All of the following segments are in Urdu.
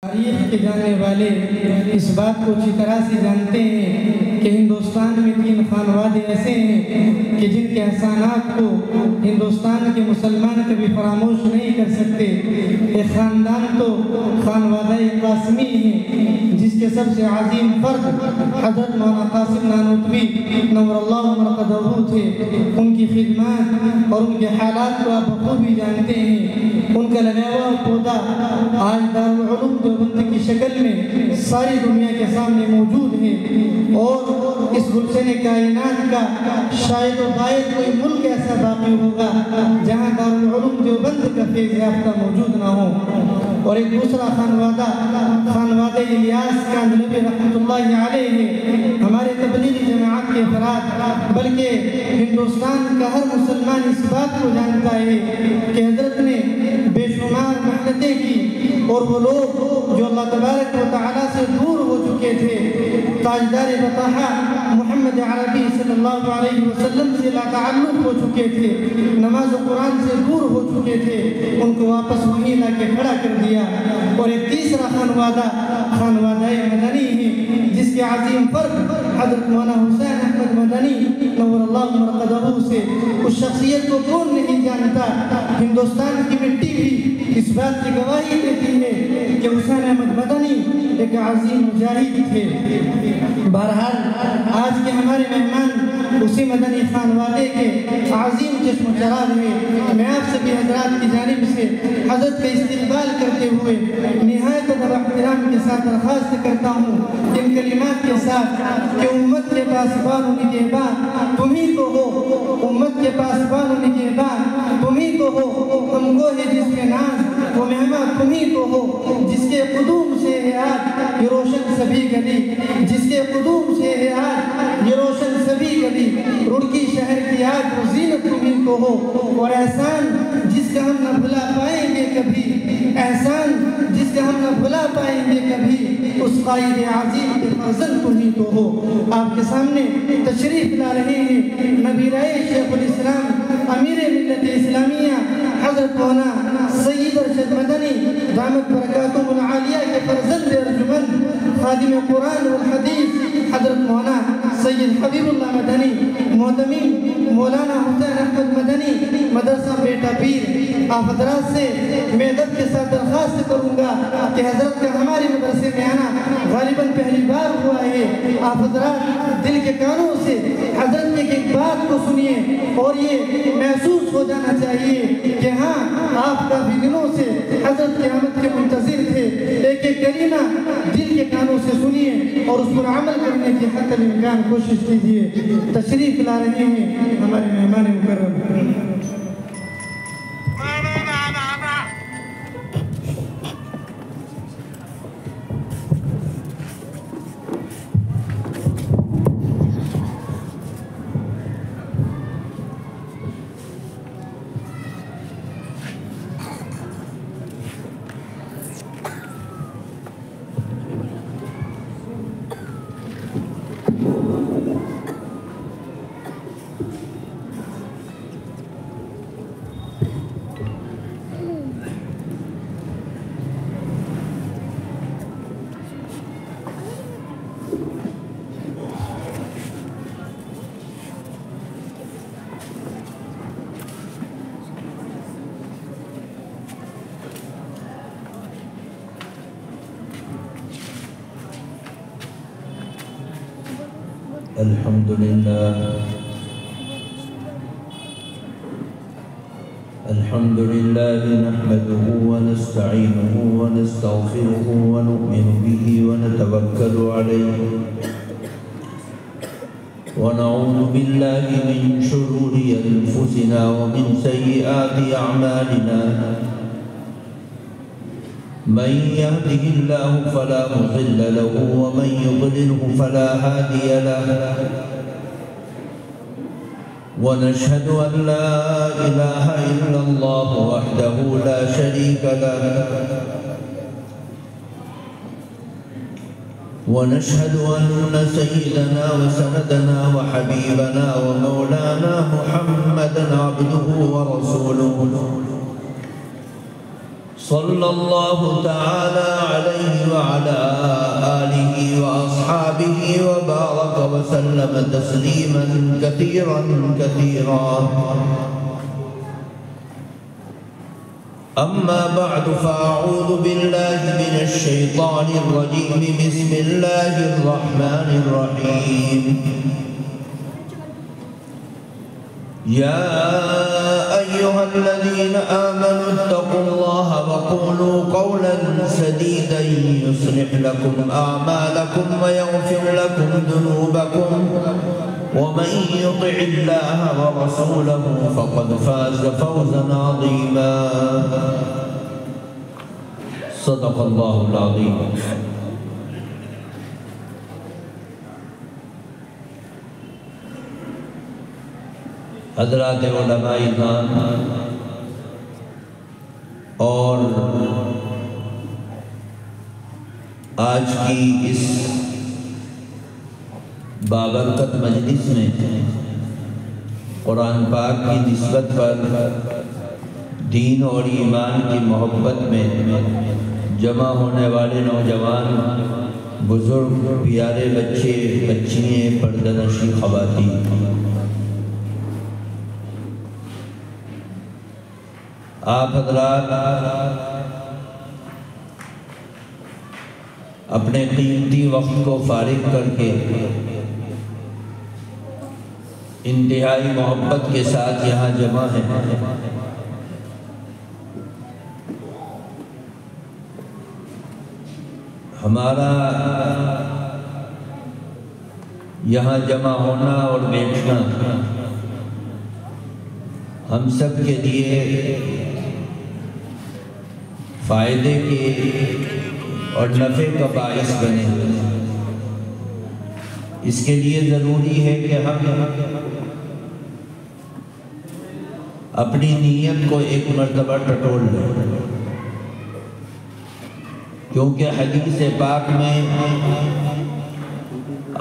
تاریخ کے جاننے والے اس بات کو اچھی طرح سے جانتے ہیں کہ ہندوستان میں 3 خانوادے ایسے ہیں کہ جن کے احسانات کو ہندوستان کے مسلمان کبھی فراموش نہیں کر سکتے۔ ایک خاندان تو خانوادہ قاسمی ہے جس کے سب سے عظیم فرد حضرت مولانا قاسم نانوتوی نور اللہ مرقدہ تھے۔ ان کی خدمات اور ان کے حالات کو آپ بخوبی جانتے ہیں۔ ان کا لگایا ہوا پودا آج دارالعلوم دیوبند کی شکل میں ساری دنیا کے سامنے موجود ہے، اور اس گلشن کائنات کا شاید و باید کوئی ملک ایسا باقی ہوگا جہاں دارالعلوم دیوبند کا فیض یافتہ موجود نہ ہو۔ اور ایک دوسرا خانوادہ الیاس کاندھلوی رحمۃ اللہ علیہ ہے۔ ہمارے تبلیغی جماعت کے افراد بلکہ ہندوستان کا ہر مسلمان اس بات کو جانتا ہے کہ حضرت نے بے شمار محنتیں کی، اور وہ لوگ جو اللہ تبارک و تعالیٰ سے دور ہو چکے تھے، تاجدار بطحہ محمد عربی صلی اللہ علیہ وسلم سے لا تعلق ہو چکے تھے، نماز و قرآن سے دور ہو چکے تھے، ان کو واپس وہیں لا کے کھڑا کر دیا۔ اور ایک تیسرا خانوادہ مدنی ہے جس کے عظیم فرد حضرت مولانا حسین احمد مدنی نور اللہ مرقدہ سے۔ اس شخصیت کو کون نہیں جانتا؟ ہندوستان کی مٹی بھی اس بات کی گواہی دیتی ہے کہ حسین احمد مدنی ایک عظیم مجاہد تھے۔ بہرحال آج کے ہمارے مہمان اسی مدنی خانوادے کے عظیم چشم و چراغ ہیں۔ میں آپ سبھی حضرات کی جانب سے حضرت کا استقبال کرتے ہوئے نہایت ادب احترام کے ساتھ درخواست کرتا ہوں ان کلمات کے ساتھ کہ امت کے پاسبان و نگہبان تمہیں کو ہو، امت کے پاسبان و نگہبان تمہیں کو ہو، ہم کو ہے جس کے ناز وہ مہماں تمہیں کو ہو، جس کے قدوم سے ہے آج یہ روشن سبھی گلی، جس کے قدوم سے ہے آج یہ روشن سبھی گلی، رڑکی شہر کی آج وہ زینت تمہیں کو ہو، اور احسان جس کا ہم نہ بھلا پائیں گے کبھی، احسان جس کا ہم نہ بھلا پائیں گے کبھی، اس قائد عظیم کے فرزند تمہیں کو ہو۔ آپ کے سامنے تشریف لا رہے ہیں نبی رائے شیخ الاسلام امیر ملت اسلامیہ حضرت مولانا سید ارشد مدنی دامت برکاتہ العالیہ کے فرزند ارجمند خادم قرآن والحدیث حضرت مولانا سید حبیب اللہ مدنی، محتمم مولانا حسین احمد مدنی مدرسہ بیٹا پیر۔ آپ حضرات سے میں ادب کے ساتھ درخواست کروں گا کہ حضرت کا ہمارے مدرسے میں آنا غالباً پہلی بار ہوا ہے۔ آپ حضرات دل کے کانوں سے حضرت کی ایک بات کو سنیے، اور یہ محسوس ہو جانا چاہیے کہ ہاں آپ کافی دنوں سے حضرت کی آمد کے منتظر تھے۔ ایک ایک کلمہ دل کے کانوں سے سنیے اور اس پر عمل کرنے کی حتی الامکان کوشش کیجیے۔ تشریف لا رہے ہیں ہمارے مہمان مکرم۔ الحمد لله نحمده ونستعينه ونستغفره ونؤمن به ونتوكل عليه ونعوذ بالله من شرور أنفسنا ومن سيئات أعمالنا من يهده الله فلا مضل له ومن يضلله فلا هادي له ونشهد أن لا إله إلا الله وحده لا شريك له ونشهد أن سيدنا وسندنا وحبيبنا ومولانا محمدا عبده ورسوله صلى الله تعالى عليه وعلى آله وأصحابه وبارك وسلم تسليما كثيرا كثيرا. أما بعد فأعوذ بالله من الشيطان الرجيم. بسم الله الرحمن الرحيم. يا أيها الذين آمنوا اتقوا الله وقولوا قولا سديدا يصلح لكم أعمالكم ويغفر لكم ذنوبكم ومن يطع الله ورسوله فقد فاز فوزا عظيما. صدق الله العظيم. حضرات علماء اکرام اور آج کی اس بابرکت مجلس میں قرآن پاک کی نسبت پر دین اور ایمان کی محبت میں جمع ہونے والے نوجوان، بزرگ، پیارے بچے، بچیاں، پردہ نشین خواتین، آپ حضرات اپنے قیمتی وقت کو فارغ کر کے انتہائی محبت کے ساتھ یہاں جمع ہیں. ہمارا یہاں جمع ہونا اور بیٹھنا ہم سب کے لیے فائدے کے اور نفع کا باعث بنے. اس کے لیے ضروری ہے کہ ہم اپنی نیت کو ایک مرتبہ ٹٹول لیں، کیونکہ حدیث پاک میں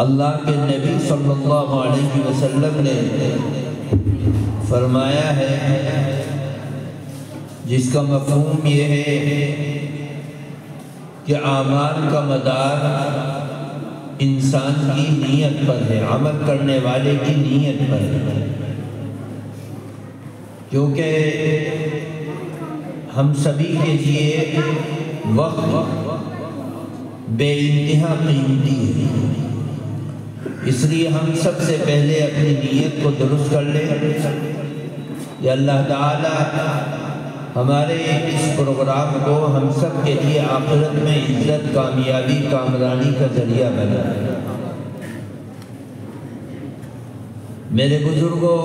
اللہ کے نبی صلی اللہ علیہ وسلم نے فرمایا ہے، جس کا مفہوم یہ ہے کہ اعمال کا مدار انسان کی نیت پر ہے، عمل کرنے والے کی نیت پر ہے. کیونکہ ہم سبھی کے لیے وقت بے انتہا قیمتی ہے، اس لیے ہم سب سے پہلے اپنی نیت کو درست کر لیں کہ اللہ تعالی ہمارے اس پروگرام کو ہم سب کے لیے آخرت میں عزت، کامیابی، کامرانی کا ذریعہ بنائے. میرے بزرگوں،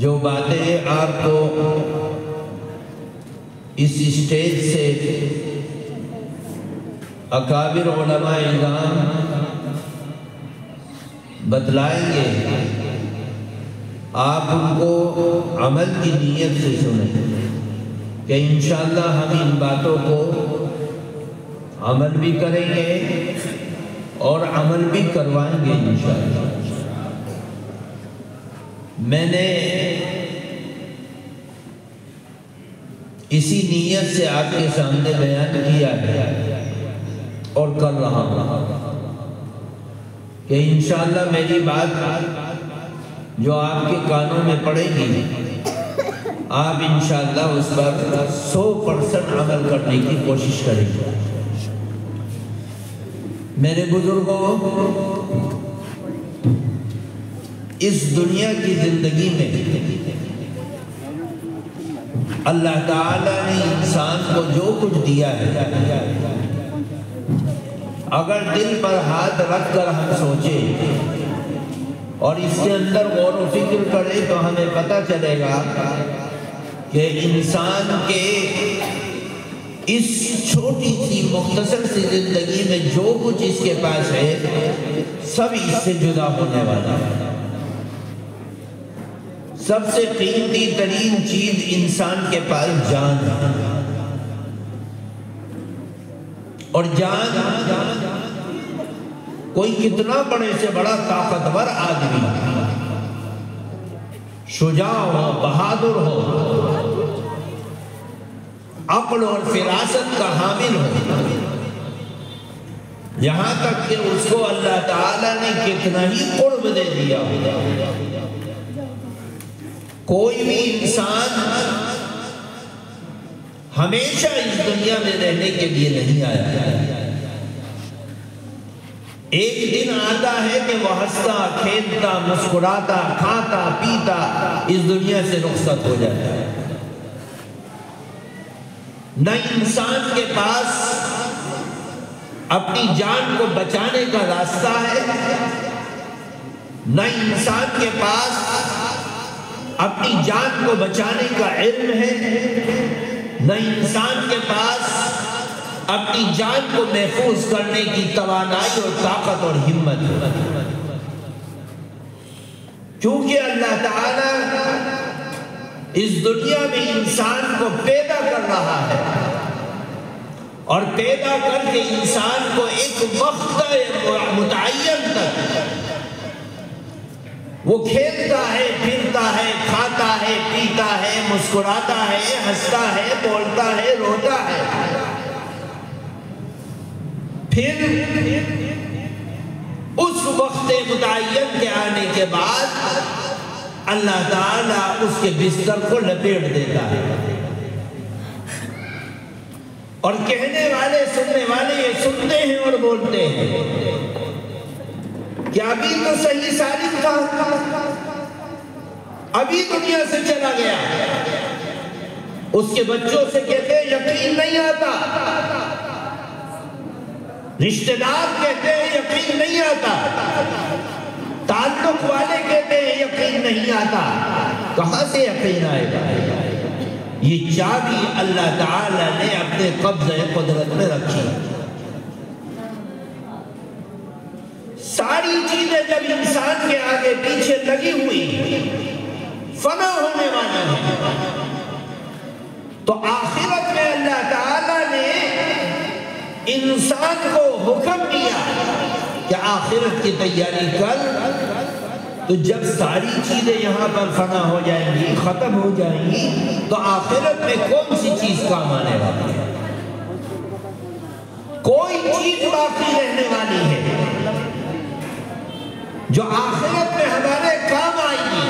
جو باتیں آپ کو اس اسٹیج سے اکابر علماء اعظام بتلائیں گے، آپ ان کو عمل کی نیت سے سنیں کہ انشاءاللہ ہم ان باتوں کو عمل بھی کریں گے اور عمل بھی کروائیں گے انشاءاللہ. میں نے اسی نیت سے آپ کے سامنے بیان کیا ہے اور کر رہا ہوں کہ انشاءاللہ میری بات جو آپ کے کانوں میں پڑے گی، آپ انشاءاللہ اس پر 100% عمل کرنے کی کوشش کریں گے. میرے بزرگوں، اس دنیا کی زندگی میں اللہ تعالیٰ نے انسان کو جو کچھ دیا ہے، اگر دل پر ہاتھ رکھ کر ہم سوچیں اور اس کے اندر غور و فکر کریں تو ہمیں پتہ چلے گا کہ انسان کے اس چھوٹی سی مختصر سی زندگی میں جو کچھ اس کے پاس ہے سب اس سے جدا ہونے والا ہے. سب سے قیمتی ترین چیز انسان کے پاس جان ہے، اور جان کوئی کتنا بڑے سے بڑا طاقتور آدمی، شجاع ہو، بہادر ہو، عقل اور فراست کا حامل ہو، یہاں تک کہ اس کو اللہ تعالیٰ نے کتنا ہی قرب دے دیا ہو۔ کوئی بھی انسان ہمیشہ اس دنیا میں رہنے کے لیے نہیں آیا، ایک دن آتا ہے کہ وہ ہنستا کھیلتا مسکراتا کھاتا پیتا اس دنیا سے رخصت ہو جاتا ہے۔ نہ انسان کے پاس اپنی جان کو بچانے کا راستہ ہے، نہ انسان کے پاس اپنی جان کو بچانے کا علم ہے، نہ انسان کے پاس اپنی جان کو محفوظ کرنے کی توانائی اور طاقت اور ہمت ہے۔ کیونکہ اللہ تعالیٰ اس دنیا میں انسان کو پیدا کر رہا ہے، اور پیدا کر کے انسان کو ایک وقت متعین تک وہ کھیلتا ہے پھرتا ہے کھاتا ہے پیتا ہے مسکراتا ہے ہنستا ہے بولتا ہے روتا ہے، پھر اس وقت متعین کے آنے کے بعد اللہ تعالیٰ اس کے بستر کو لپیٹ دیتا ہے، اور کہنے والے سننے والے یہ سنتے ہیں اور بولتے ہیں کہ ابھی تو صحیح سالم تھا، ابھی دنیا سے چلا گیا۔ اس کے بچوں سے کہتے ہیں یقین نہیں آتا، رشتہ دار کہتے ہیں یقین نہیں آتا، تعلق والے کہتے ہیں یقین نہیں آتا، کہاں سے یقین آئے گا؟ یہ چابی اللہ تعالیٰ نے اپنے قبضہ قدرت میں رکھی۔ ساری چیزیں جب انسان کے آگے پیچھے لگی ہوئی فنا ہونے والا ہے، تو آخرت میں اللہ تعالیٰ نے انسان کو حکم دیا کہ آخرت کی تیاری کر، تو جب ساری چیزیں یہاں پر فنا ہو جائیں گی ختم ہو جائیں گی تو آخرت میں کون سی چیز کام آنے والی ہے؟ کوئی چیز باقی رہنے والی ہے جو آخرت میں ہمارے کام آئے گی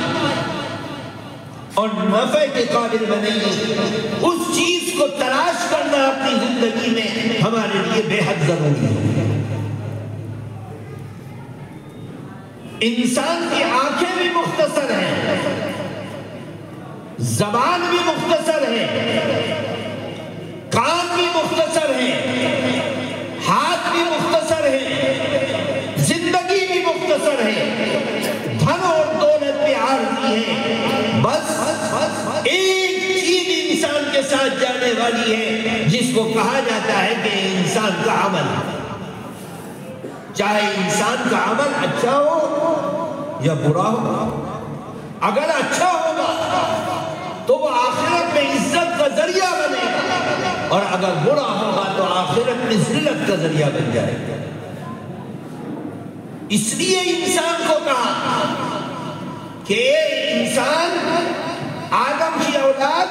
اور نفع کے قابل بنے گی، اس چیز کو تلاش کرنا اپنی زندگی میں ہمارے لیے بے حد ضروری ہے۔ انسان کی آنکھیں بھی مختصر ہیں، زبان بھی مختصر ہے، کان بھی مختصر ہے، ہاتھ بھی مختصر ہے، زندگی بھی مختصر ہے، دھن اور دولت بھی عارضی ہے، بس ایک چیز انسان کے ساتھ جانے والی ہے جس کو کہا جاتا ہے کہ انسان کا عمل، چاہے انسان کا عمل اچھا ہو یا برا ہو۔ اگر اچھا ہوگا تو وہ آخرت میں عزت کا ذریعہ بنے گا، اور اگر برا ہوگا تو آخرت میں ذلت کا ذریعہ بن جائے گا۔ اس لیے انسان کو کہا کہ اے انسان، آدم کی اولاد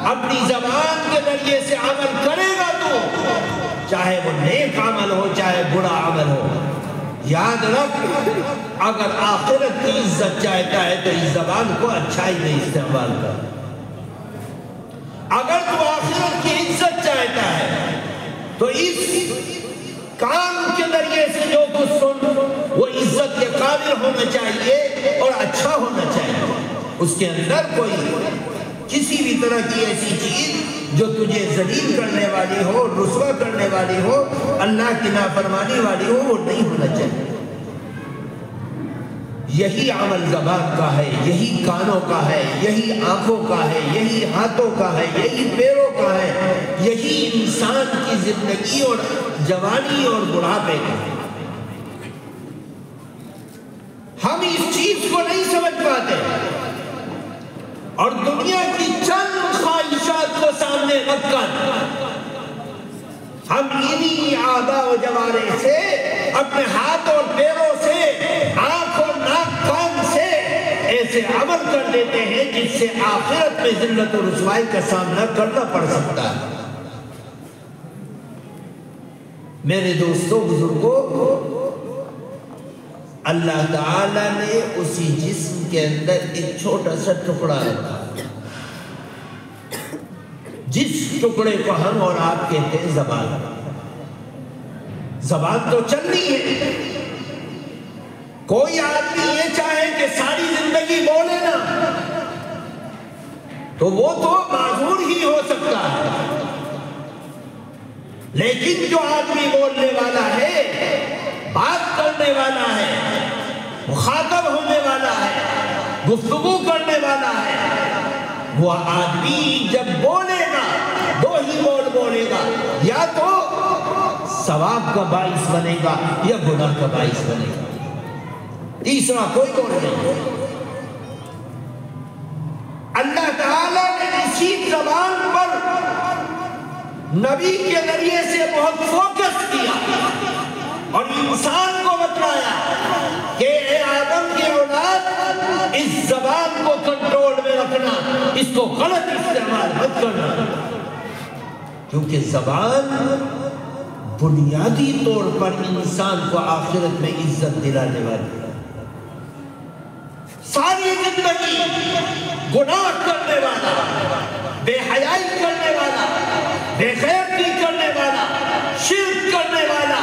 اپنی زبان کے ذریعے سے عمل کرے گا تو چاہے وہ نیک عمل ہو چاہے برا عمل ہو، یاد رکھ اگر آخرت کی عزت چاہتا ہے تو اس زبان کو اچھائی میں استعمال کر، اگر تو آخرت کی عزت چاہتا ہے تو اس کام کے ذریعے سے جو کچھ سن وہ عزت کے قابل ہونا چاہیے اور اچھا ہونا چاہیے، اس کے اندر کوئی کسی بھی طرح کی ایسی چیز جو تجھے ذلیل کرنے والی ہو، رسوا کرنے والی ہو، اللہ کی نافرمانی والی ہو، وہ نہیں ہونا چاہیے۔ یہی عمل زبان کا ہے، یہی کانوں کا ہے، یہی آنکھوں کا ہے، یہی ہاتھوں کا ہے، یہی پیروں کا ہے، یہی انسان کی زندگی اور جوانی اور بڑھاپے کا ہے۔ ہم اس چیز کو نہیں سمجھ پاتے اور دنیا کی چند خواہشات کو سامنے رکھ کر ہم انہی اعضاء و جوارح سے، اپنے ہاتھ اور پیروں سے، آنکھ اور ناک کان سے ایسے عمل کر دیتے ہیں جس سے آخرت میں ذلت و رسوائی کا سامنا کرنا پڑ سکتا ہے۔ میرے دوستوں بزرگوں، اللہ تعالیٰ نے اسی جسم کے اندر ایک چھوٹا سا ٹکڑا رکھا، جس ٹکڑے کو ہم اور آپ کہتے ہیں زبان۔ زبان تو چلنی ہے، کوئی آدمی یہ چاہے کہ ساری زندگی بولے نا تو وہ تو معذور ہی ہو سکتا ہے، لیکن جو آدمی بولنے والا ہے، بات کرنے والا ہے، مخاطب ہونے والا ہے، گفتگو کرنے والا ہے، وہ آدمی جب بولے گا دو ہی بول بولے گا، یا تو ثواب کا باعث بنے گا یا گناہ کا باعث بنے گا، تیسرا کوئی بول نہیں۔ اللہ تعالیٰ نے اسی زبان پر نبی کے ذریعے سے بہت فوکس کیا اور انسان کو بتلایا کہ اے آدم کی اولاد، اس زبان کو کنٹرول میں رکھنا، اس کو غلط استعمال مت کرنا، کیونکہ زبان بنیادی طور پر انسان کو آخرت میں عزت دلانے والی ہے۔ ساری زندگی گناہ کرنے والا، بے حیائی کرنے والا، بے غیرتی کرنے والا، شرک کرنے والا،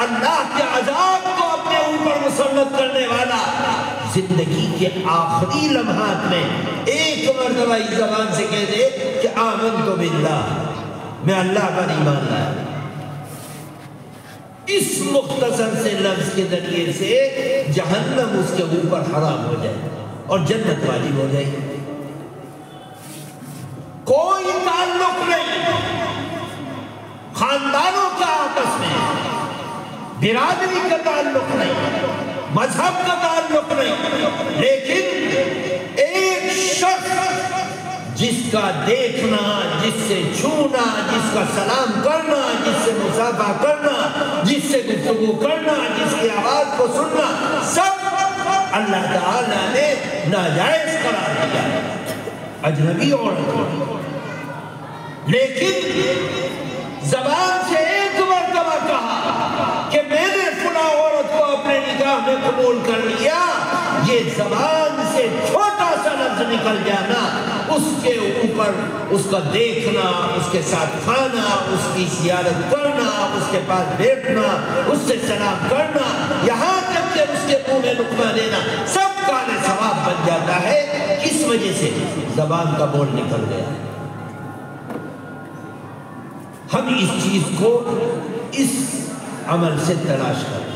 اللہ کے عذاب کو اپنے اوپر مسلط کرنے والا، زندگی کے آخری لمحات میں ایک مرتبہ اس زبان سے کہہ دے کہ آمنت باللہ، میں اللہ پر ایمان لایا، اس مختصر سے لفظ کے ذریعے سے جہنم اس کے اوپر حرام ہو جائے اور جنت واجب ہو جائے۔ کوئی تعلق نہیں خاندانوں کا آپس میں، برادری کا تعلق نہیں، مذہب کا تعلق نہیں، لیکن ایک شخص جس کا دیکھنا، جس سے چھونا، جس کا سلام کرنا، جس سے مصافحہ کرنا، جس سے گفتگو کرنا، جس کی آواز کو سننا، سب اللہ تعالیٰ نے ناجائز قرار دیا، اجنبی عورت، لیکن زبان سے ایک مرتبہ کہا کہ میں نے فلاں عورت کو اپنے نکاح میں قبول کر لیا، یہ زبان سے چھوٹا سا لفظ نکل جانا، اس کے اوپر اس کا دیکھنا، اس کے ساتھ کھانا، اس کی زیارت کرنا، اس کے پاس بیٹھنا، اس سے سلام کرنا، یہاں تک کہ اس کے منہ میں لقمہ دینا، سب کا ثواب بن جاتا ہے۔ اس وجہ سے زبان کا بول نکل گیا۔ ہم اس چیز کو اس عمل سے تلاش کریں۔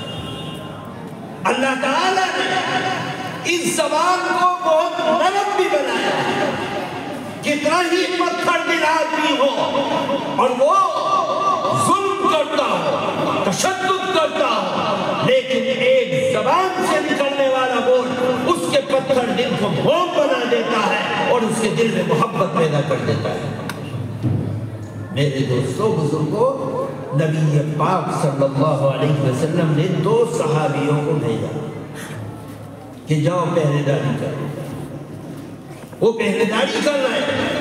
اللہ تعالیٰ نے اس زبان کو بہت نرم بھی بنایا، کتنا ہی پتھر دل آدمی ہو اور وہ ظلم کرتا ہو، تشدد کرتا ہو، لیکن ایک زبان سے نکلنے والا بول اس کے پتھر دل کو موم بنا دیتا ہے اور اس کے دل میں محبت پیدا کر دیتا ہے۔ میرے دوستوں بزرگوں، نبی پاک صلی اللہ علیہ وسلم نے 2 صحابیوں کو بھیجا کہ جاؤ پہرے داری کرو۔ وہ پہرے داری کر رہے ہیں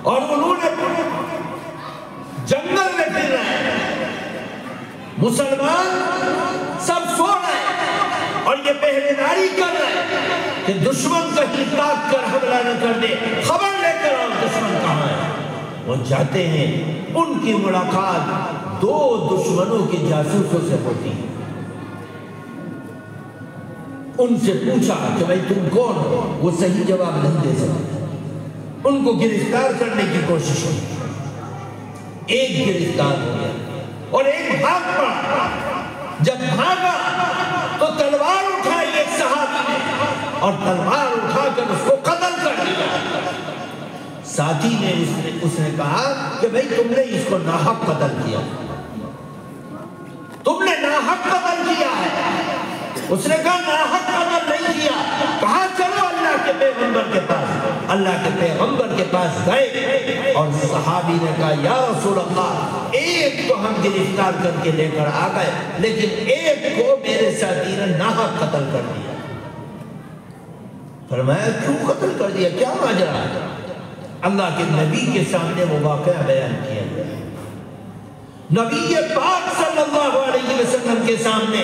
اور انہوں نے جنگل میں پھر رہے ہیں، مسلمان سب سو رہے ہیں اور یہ پہرے داری کر رہے ہیں کہ دشمن کہیں تاک کر حملہ نہ کر دے، خبر لے کر آؤ دشمن کہاں ہے۔ وہ جاتے ہیں، ان کی ملاقات 2 دشمنوں کے جاسوسوں سے ہوتی ہے۔ ان سے پوچھا کہ بھائی تم کون ہو؟ وہ صحیح جواب نہیں دے سکتے۔ ان کو گرفتار کرنے کی کوشش ہوئی، ایک گرفتار ہو گیا اور ایک بھاگ پڑا۔ جب بھاگا تو تلوار اٹھائی ایک صحابی نے اور تلوار اٹھا کر اس کو قتل کر دیا۔ ساتھی نے اس نے کہا کہ بھئی تم نے اس کو ناحق قتل کیا، تم نے ناحق قتل کیا ہے۔ اس نے کہا ناحق قتل نہیں کیا۔ کہا چلو اللہ کے پیغمبر کے پاس۔ اللہ کے پیغمبر کے پاس گئے اور صحابی نے کہا یا رسول اللہ، ایک تو ہم گرفتار کر کے لے کر آ گئے، لیکن ایک کو میرے ساتھی نے ناحق قتل کر دیا۔ فرمایا کیوں قتل کر دیا، کیا ماجرا؟ اللہ کے نبی کے سامنے وہ واقعہ بیان کیا گیا۔ نبی پاک صلی اللہ علیہ وسلم کے سامنے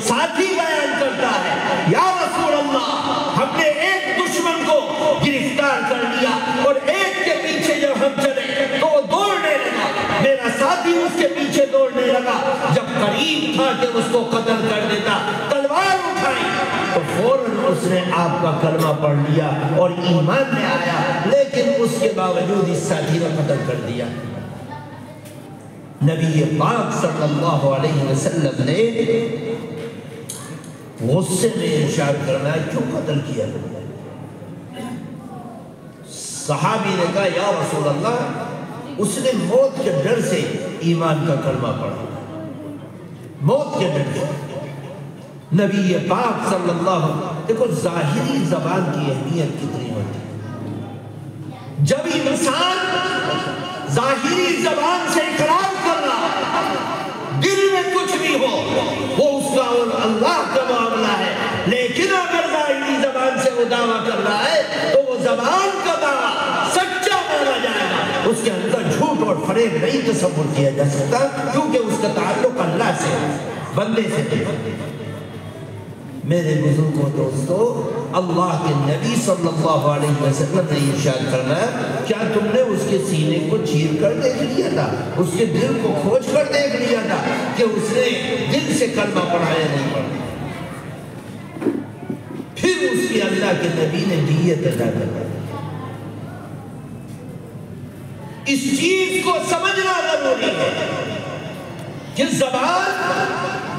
ساتھی بیان کرتا ہے، یا رسول اللہ، ہم نے ایک دشمن کو گرفتار کر لیا اور ایک کے پیچھے جب ہم چلے تو وہ دوڑنے لگا، میرا ساتھی اس کے پیچھے دوڑنے لگا، جب قریب تھا کہ اس کو قتل کر دیتا تلوار اٹھائی تو فوراً اس نے آپ کا کلمہ پڑھ لیا اور ایمان میں آیا، لیکن اس کے باوجود اس ساتھی نے قتل کر دیا۔ نبی پاک صلی اللہ علیہ وسلم نے غصے میں ارشاد کرنا کیوں قتل کیا؟ صحابی نے کہا یا رسول اللہ، اس نے موت کے ڈر سے ایمان کا کلمہ پڑھا، موت کے ڈر سے۔ نبی پاک صلی اللہ علیہ وسلم، دیکھو ظاہری زبان کی اہمیت کتنی ہوتی ہے۔ جب انسان ظاہری زبان سے اقرار کر رہا، دل میں کچھ بھی ہو، وہ اس کا اور اللہ کا معاملہ ہے، لیکن اگر ظاہری زبان سے وہ دعویٰ کر رہا ہے تو وہ زبان کا دعویٰ سچا مانا جائے گا، اس کے اندر جھوٹ اور فریب نہیں تصور کیا جا سکتا، کیونکہ اس کا تعلق اللہ سے، بندے سے ہے۔ میرے بزرگوں دوستو، اللہ کے نبی صلی اللہ علیہ وسلم نے ارشاد فرمایا، کیا تم نے اس کے سینے کو چیر کر دیکھ لیا تھا، اس کے دل کو کھوج کر دیکھ لیا تھا کہ اس نے دل سے کلمہ پڑھا یا نہیں پڑھا؟ پھر اس کی اللہ کے نبی نے دیت ادا کر دی۔ اس چیز کو سمجھنا ضروری ہے کہ زبان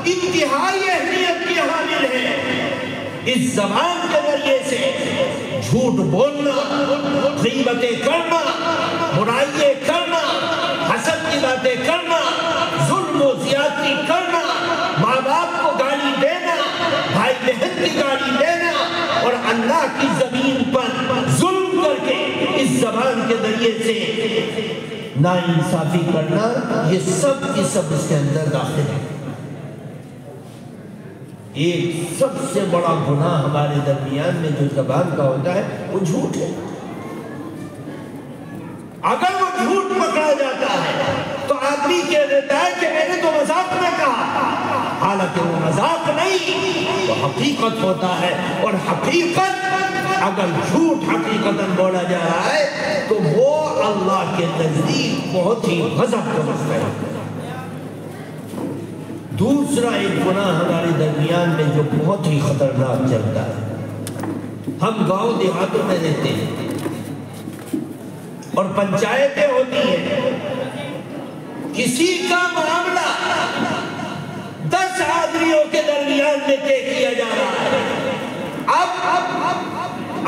انتہائی اہمیت کی حامل ہے۔ اس زبان کے ذریعے سے جھوٹ بولنا، غیبتیں کرنا، برائییں کرنا، حسد کی باتیں کرنا، ظلم و زیادتی کرنا، ماں باپ کو گالی دینا، بھائی بہن کی گالی دینا اور اللہ کی زمین پر ظلم کر کے اس زبان کے ذریعے سے ناانصافی کرنا، یہ سب کی سب اس کے اندر داخل ہے۔ ایک سب سے بڑا گناہ ہمارے درمیان میں جو زبان کا ہوتا ہے وہ جھوٹ ہے۔ اگر وہ جھوٹ پکڑا جاتا ہے تو آدمی کہہ دیتا ہے کہ میں نے تو مذاق میں کہا، حالانکہ وہ مذاق نہیں، وہ حقیقت ہوتا ہے، اور حقیقت اگر جھوٹ حقیقتاً بولا جا رہا ہے تو وہ اللہ کے نزدیک بہت ہی غضب کا مسئلہ ہے۔ دوسرا ایک گناہ ہمارے درمیان میں جو بہت ہی خطرناک چلتا ہے، ہم گاؤں دیہاتوں میں رہتے ہیں اور پنچایتیں ہوتی ہیں، کسی کا معاملہ 10 آدمیوں کے درمیان میں طے کیا جا رہا ہے۔ اب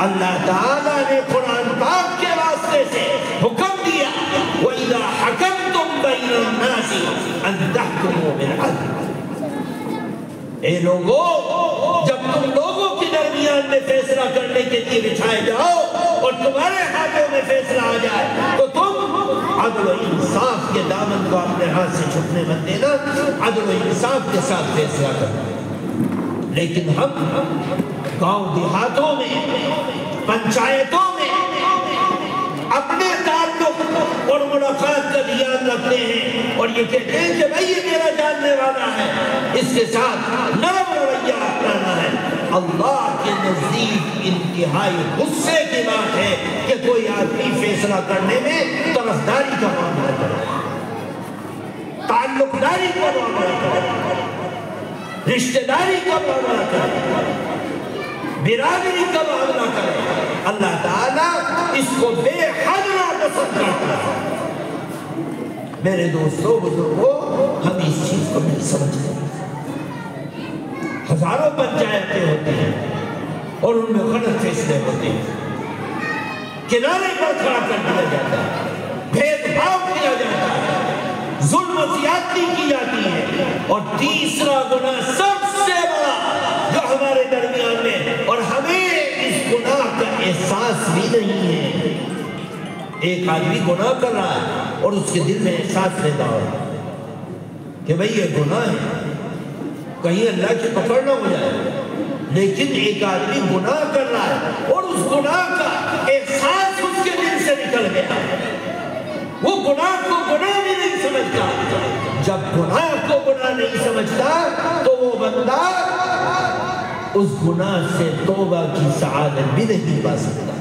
اللہ تعالیٰ نے قرآن پاک کے واسطے سے حکم دیا، وَإِذَا حَكَمْتُمْ بَيْنَ النَّاسِ أَن تَحْكُمُوا بِالْعَدْلِ۔ اے لوگوں، جب تم لوگوں کے درمیان میں فیصلہ کرنے کے لیے بچھائے جاؤ اور تمہارے ہاتھوں میں فیصلہ آ جائے تو تم عدل و انصاف کے دامن کو اپنے ہاتھ سے چھپنے مت دینا، عدل و انصاف کے ساتھ فیصلہ کرنا۔ لیکن ہم گاؤں دیہاتوں میں، پنچایتوں میں اپنے تعلق اور ملاقات کا دھیان رکھتے ہیں اور یہ کہتے ہیں کہ بھائی یہ میرا جاننے والا ہے، اس کے ساتھ نرم رویہ اپنانا ہے۔ اللہ کے نزدیک انتہائی غصے کی بات ہے کہ کوئی آدمی فیصلہ کرنے میں طرفداری کا معاملہ کرے، تعلق داری کا معاملہ کرے، رشتہ داری کا معاملہ کرے، برادری کا معاملہ کرے۔ اللہ تعالیٰ اس کو بے حد ناپسند کرتا ہے۔ میرے دوستوں، بزرگوں، ہم اس چیز کو نہیں سمجھتے۔ ہزاروں پنچایتیں ہوتی ہیں اور ان میں غلط فیصلے ہوتے ہیں، کنارے پر کھڑا کر دیا جاتا ہے، بھید بھاؤ کیا جاتا ہے، ظلم و زیادتی کی جاتی ہے۔ اور تیسرا گناہ سب سے بڑا جو ہمارے درمیان میں، اور ہمیں اس گناہ کا احساس بھی نہیں ہے۔ ایک آدمی گناہ کر رہا ہے اور اس کے دل میں احساس لیتا ہو کہ بھئی یہ گناہ ہے، کہیں اللہ کی پکڑ نہ ہو جائے، لیکن ایک آدمی گناہ کر رہا ہے اور اس گناہ کا احساس اس کے دل سے نکل گیا، وہ گناہ کو گناہ بھی نہیں سمجھتا۔ جب گناہ کو گناہ نہیں سمجھتا تو وہ بندہ اس گناہ سے توبہ کی سعادت بھی نہیں پا سکتا،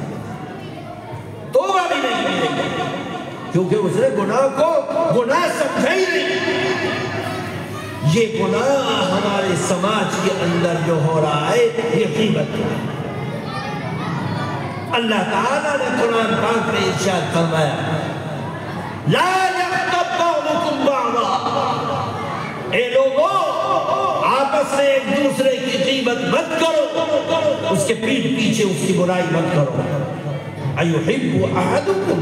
توبہ بھی نہیں ملے گی، کیونکہ اس نے گناہ کو گناہ سمجھا ہی نہیں۔ یہ گناہ ہمارے سماج کے اندر جو ہو رہا ہے یہ غیبت ہے۔ اللہ تعالیٰ نے قرآن پاک میں ارشاد فرمایا لا یغتب بعضکم بعضا، اے لوگوں آپس میں ایک دوسرے کی غیبت مت کرو، اس کے پیٹھ پیچھے اس کی برائی مت کرو۔ ایحب احدکم،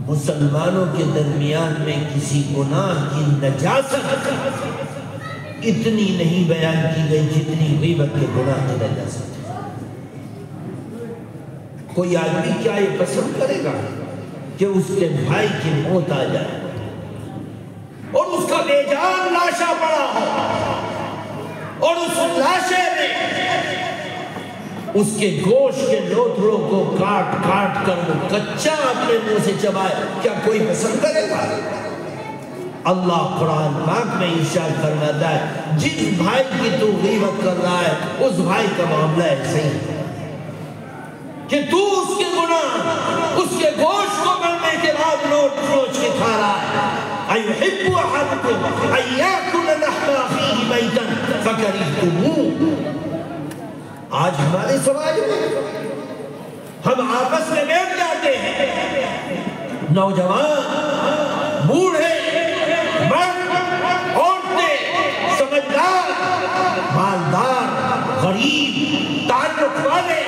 مسلمانوں کے درمیان میں کسی گناہ کی نجاست اتنی نہیں بیان کی گئی جتنی غیبت کے گناہ کی نجاست۔ کوئی آدمی کیا یہ پسند کرے گا کہ اس کے بھائی کی موت آ جائے اور اس کا بے جان لاشا پڑا ہو اور اس لاشے میں اس کے گوشت کے لوتھڑوں کو کاٹ کاٹ کر وہ کچا اپنے منہ سے چبائے؟ کیا کوئی پسند کرے گا؟ اللہ قرآن پاک میں ارشاد فرماتا ہے جس بھائی کی تو غیبت کر رہا ہے اس بھائی کا معاملہ ایسا ہی ہے کہ تو اس کے گناہ اس کے گوشت کو مرنے کے بعد لوٹ فروچ کے کھا رہا ہے۔ ایحب احدکم ان یاکل لحم اخیہ میتا فکرہتموہ۔ آج ہمارے سماج میں ہم آپس میں بیٹھ جاتے ہیں، نوجوان، بوڑھے، مرد، عورتیں، سمجھدار، مالدار، غریب، تعلق والے،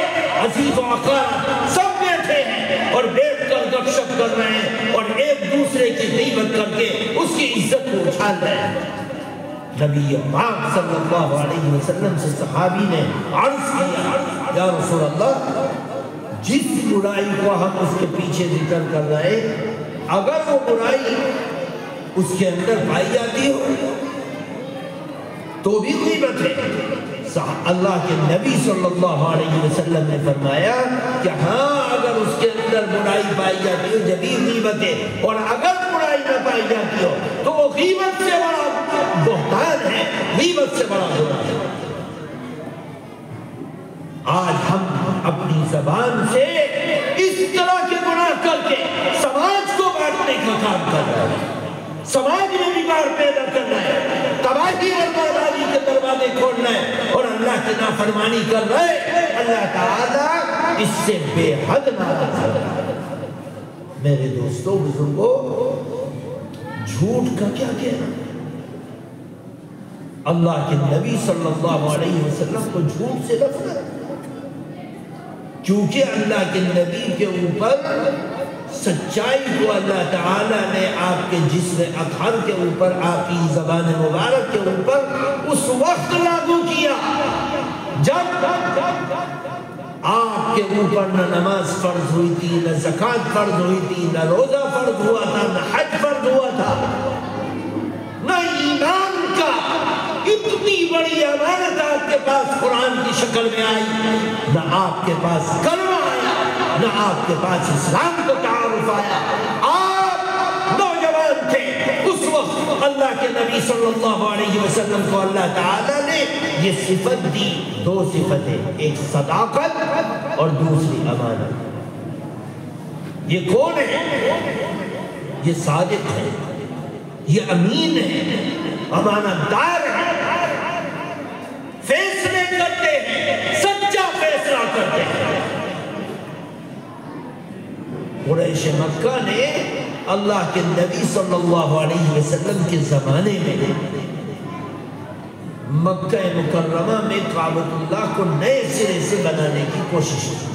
عزیز و اقارب سب بیٹھے ہیں اور بیٹھ کر گپ شپ کر رہے ہیں اور ایک دوسرے کی غیبت کر کے اس کی عزت کو اچھال رہے ہیں۔ نبی پاک صلی اللہ علیہ وسلم سے صحابی نے عرض کیا یا رسول اللہ جس برائی کو ہم اس کے پیچھے ذکر کر رہے اگر وہ برائی اس کے اندر پائی جاتی ہو تو بھی غیبت ہے۔ اللہ کے نبی صلی اللہ علیہ وسلم نے فرمایا کہ ہاں اگر اس کے اندر برائی پائی جاتی ہو جب بھی غیبت ہے، اور اگر برائی نہ پائی جاتی ہو تو وہ غیبت سے بڑا بہتان ہے، غیبت سے بڑا گناہ ہے۔ آج ہم اپنی زبان سے اس طرح کے گناہ کر کے سماج کو بانٹنے کا کام کر رہے ہیں، سماج میں بیمار پیدا کرنا ہے، تباہی اور بربادی کے دروازے کھولنا ہے اور اللہ کی نافرمانی کر رہے ہیں۔ اللہ تعالیٰ اس سے بے حد ناراض ہے۔ میرے دوستوں بزرگوں، جھوٹ کا کیا کہنا؟ اللہ کے نبی صلی اللہ علیہ وسلم کو جھوٹ سے نفرت، کیونکہ اللہ کے نبی کے اوپر سچائی کو اللہ تعالیٰ نے آپ کے جسم اطہر کے اوپر، آپ کی زبان مبارک کے اوپر اس وقت لاگو کیا جب آپ کے اوپر نہ نماز فرض ہوئی تھی، نہ زکوٰۃ فرض ہوئی تھی، نہ روزہ فرض ہوا تھا، نہ حج فرض ہوا تھا، نہ ایمان کا اتنی بڑی امانت آپ کے پاس قرآن کی شکل میں آئی، نہ آپ کے پاس کلمہ آیا، نہ آپ کے پاس اسلام کو تعارف آیا۔ آپ نوجوان تھے اس وقت، اللہ کے نبی صلی اللہ علیہ وسلم کو اللہ تعالیٰ نے یہ صفت دی، دو صفتیں، ایک صداقت اور دوسری امانت۔ یہ کون ہے؟ یہ صادق ہے، یہ امین ہے، امانت دار ہے، فیصلے کرتے ہیں، سچا فیصلہ کرتے ہیں۔ قریش مکہ نے اللہ کے نبی صلی اللہ علیہ وسلم کے زمانے میں مکہ مکرمہ میں کعبۃ اللہ کو نئے سرے سے بنانے کی کوشش کی۔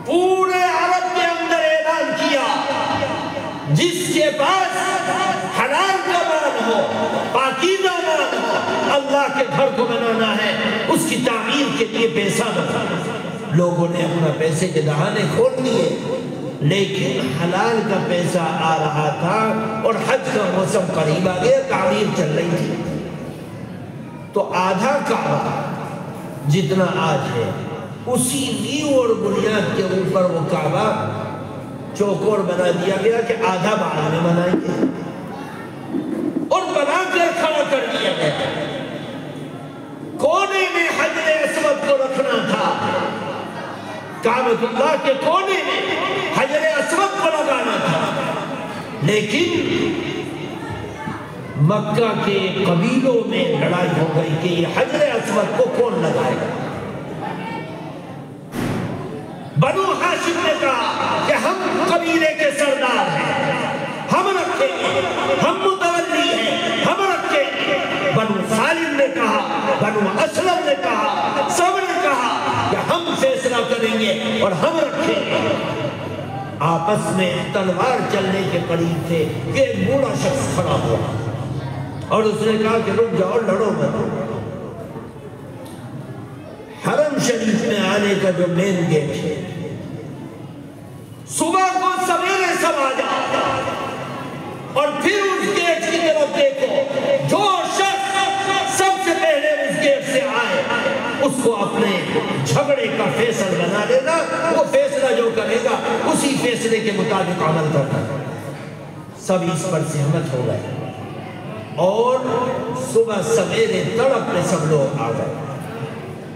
پورے عرب کے اندر اعلان کیا جس کے پاس حلال کا مال ہو، پاکیزہ مال ہو، اللہ کے گھر کو بنانا ہے، اس کی تعمیر کے لیے پیسہ دو۔ لوگوں نے اپنا پیسے کے دہانے کھول دیے، لیکن حلال کا پیسہ آ رہا تھا اور حج کا موسم قریب آ گیا، تعمیر چل رہی تھی۔ تو آدھا کعبہ جتنا آج ہے اسی نیو اور بنیاد کے اوپر وہ کعبہ چوکور بنا دیا گیا کہ آدھا بعد میں بنائیں گے، اور بنا کر کھڑا کر دیا گیا۔ کونے میں حجر اسود کو رکھنا تھا، کعبۃ اللہ کے کونے میں حجر اسود کو لگانا تھا، لیکن مکہ کے قبیلوں میں لڑائی ہو گئی کہ یہ حجر اسود کو کون لگائے گا۔ بنو ہاشم نے کہا کہ ہم قبیلے کے سردار ہیں، ہم رکھیں گے، ہم متولی ہیں، ہم رکھیں گے۔ بنو سالم نے کہا، بنو اسلم نے کہا، سب نے کہا کہ ہم فیصلہ کریں گے اور ہم رکھیں گے۔ آپس میں تلوار چلنے کے قریب تھے کہ ایک بوڑھا شخص کھڑا ہوا اور اس نے کہا کہ رک جاؤ، لڑو مت۔ حرم شریف میں آنے کا جو مین گیٹ ہے، صبح کو سویرے سب آ جاؤ اور پھر اس گیٹ کی طرف دیکھو، جو شخص سب سے پہلے اس گیٹ سے آئے اس کو اپنے جھگڑے کا فیصل بنا لینا، وہ فیصلہ جو کرے گا اسی فیصلے کے مطابق عمل کرنا۔ سب اس پر سہمت ہو گئے اور صبح سویرے تڑپ میں سب لوگ آ گئے،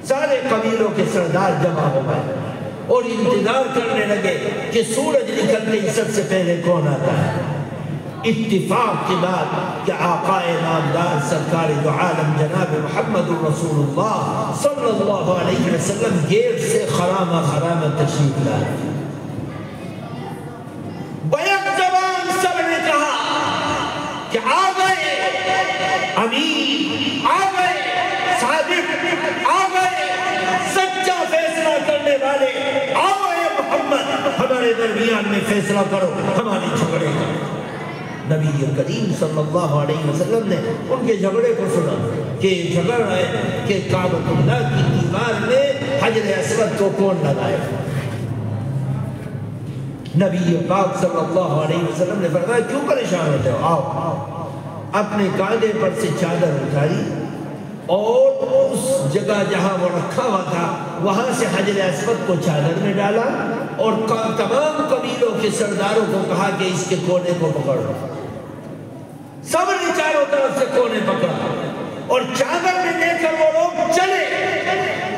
سارے قبیلوں کے سردار جمع ہو گئے اور انتظار کرنے لگے کہ سورج نکلتے ہی سب سے پہلے کون آتا ہے۔ اتفاق کے بعد کہ آقا نامدار سرکار دو عالم جناب محمد رسول اللہ صلی اللہ علیہ وسلم گیٹ سے خرامہ خرامہ تشریف لائے۔ بیک زبان سب نے کہا کہ آ گئے امین، آ گئے صادق، آ گئے سچا فیصلہ کرنے والے، آؤ اے محمد ہمارے درمیان میں فیصلہ کرو ہمارے جھگڑے کا۔ نبی کریم صلی اللہ علیہ وسلم نے ان کے جھگڑے کو سنا کہ جھگڑ رہے کہ کعبۃ اللہ کی دیوار میں حجر اسود کو کون لگائے۔ نبی پاک صلی اللہ علیہ وسلم نے فرمایا کیوں پریشان ہوتے ہو، آؤ۔ اپنے کاندھے پر سے چادر اٹھائی اور اس جگہ جہاں وہ رکھا ہوا تھا وہاں سے حجر اسود کو چادر میں ڈالا اور تمام قبیلوں کے سرداروں کو کہا کہ اس کے کونے کو پکڑو۔ سب نے چاروں طرف سے کونے پکڑا اور چادر میں لے کر وہ لوگ چلے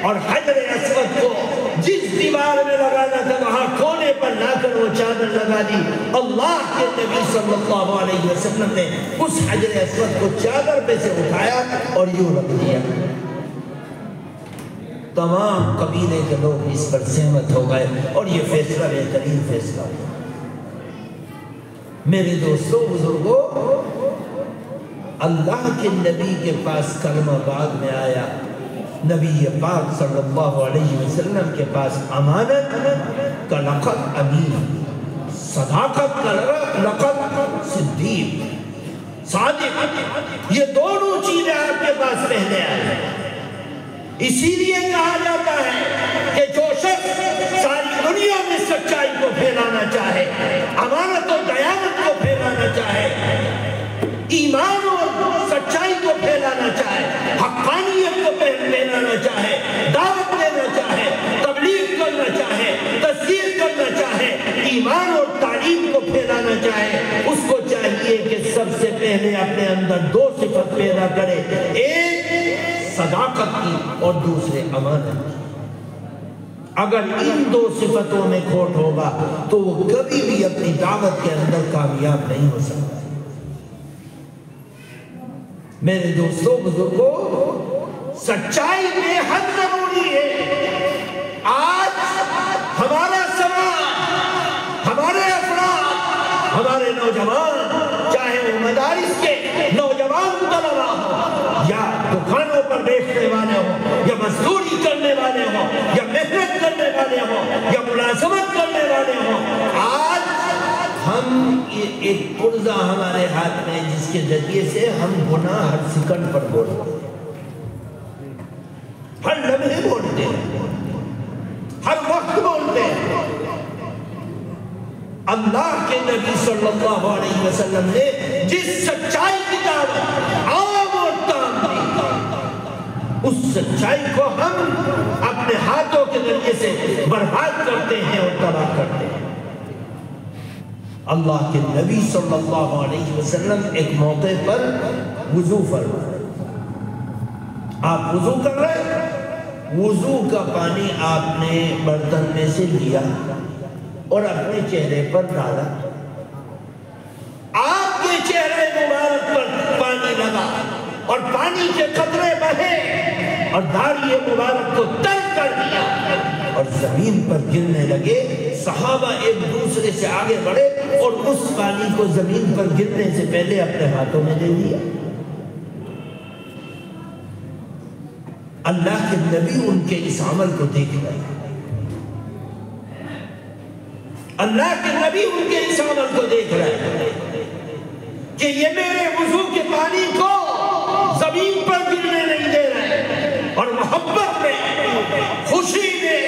اور حجر اسود کو جس دیوار میں لگانا تھا وہاں کونے پر لا کر وہ چادر لگا دی۔ اللہ کے نبی صلی اللہ علیہ وسلم نے اس حجر اسود کو چادر پہ سے اٹھایا اور یوں رکھ دیا۔ تمام قبیلے کے لوگ اس پر سہمت ہو گئے اور یہ فیصلہ بہترین فیصلہ ہوا۔ میرے دوستوں بزرگوں، اللہ کے نبی کے پاس کلمہ بعد میں آیا، نبی پاک صلی اللہ علیہ وسلم کے پاس امانت کا لقب امین، صداقت کا لقب صدیق، صادق، یہ دونوں چیزیں آپ کے پاس پہلے آئے۔ اسی لیے کہا جاتا ہے کہ جو شخص ساری دنیا میں سچائی کو پھیلانا چاہے، امانت اور دیانت کو پھیلانا چاہے، ایمان اور سچائی کو پھیلانا چاہے، حقانیت کو پھیلانا چاہے، دعوت دینا چاہے، تبلیغ کرنا چاہے، تصدیق کرنا چاہے، ایمان اور تعلیم کو پھیلانا چاہے، اس کو چاہیے کہ سب سے پہلے اپنے اندر دو صفت پیدا کرے، ایک صداقت کی اور دوسرے امانت کی۔ اگر ان دو صفتوں میں کھوٹ ہوگا تو وہ کبھی بھی اپنی دعوت کے اندر کامیاب نہیں ہو سکتا۔ میرے دوستوں بزرگوں، سچائی بے حد ضروری ہے۔ آج ہمارا سماج، ہمارے افراد، ہمارے نوجوان، چاہے وہ مدارس کے نوجوان طلباء ہوں یا دکانوں پر بیچنے والے ہوں یا مزدوری کرنے والے ہوں یا محنت کرنے والے ہوں یا ملازمت کرنے والے ہوں، آج ہم ایک پرزہ ہمارے ہاتھ میں جس کے ذریعے سے ہم گناہ ہر سیکنڈ پر بولتے ہیں، ہر لمحے بولتے ہیں، ہر وقت بولتے ہیں۔ اللہ کے نبی صلی اللہ علیہ وسلم نے جس سچائی کی دعوت عام اور تام دی، اس سچائی کو ہم اپنے ہاتھوں کے ذریعے سے برباد کرتے ہیں اور تباہ کرتے ہیں۔ اللہ کے نبی صلی اللہ علیہ وسلم ایک موقع پر وضو فرمائے، آپ وضو کر رہے ہیں، وضو کا پانی آپ نے برتن میں سے لیا اور اپنے چہرے پر ڈالا، آپ کے چہرے مبارک پر پانی لگا اور پانی کے قطرے بہے اور داڑھی مبارک کو تر کر دیا اور زمین پر گرنے لگے۔ صحابہ ایک دوسرے سے آگے بڑھے اور اس پانی کو زمین پر گرنے سے پہلے اپنے ہاتھوں میں لے لیا۔ اللہ کے نبی ان کے اس عمل کو دیکھ رہے ہیں، اللہ کے نبی ان کے اس عمل کو دیکھ رہے ہیں کہ یہ میرے وضو کے پانی کو زمین پر گرنے نہیں دے رہے اور محبت میں، خوشی میں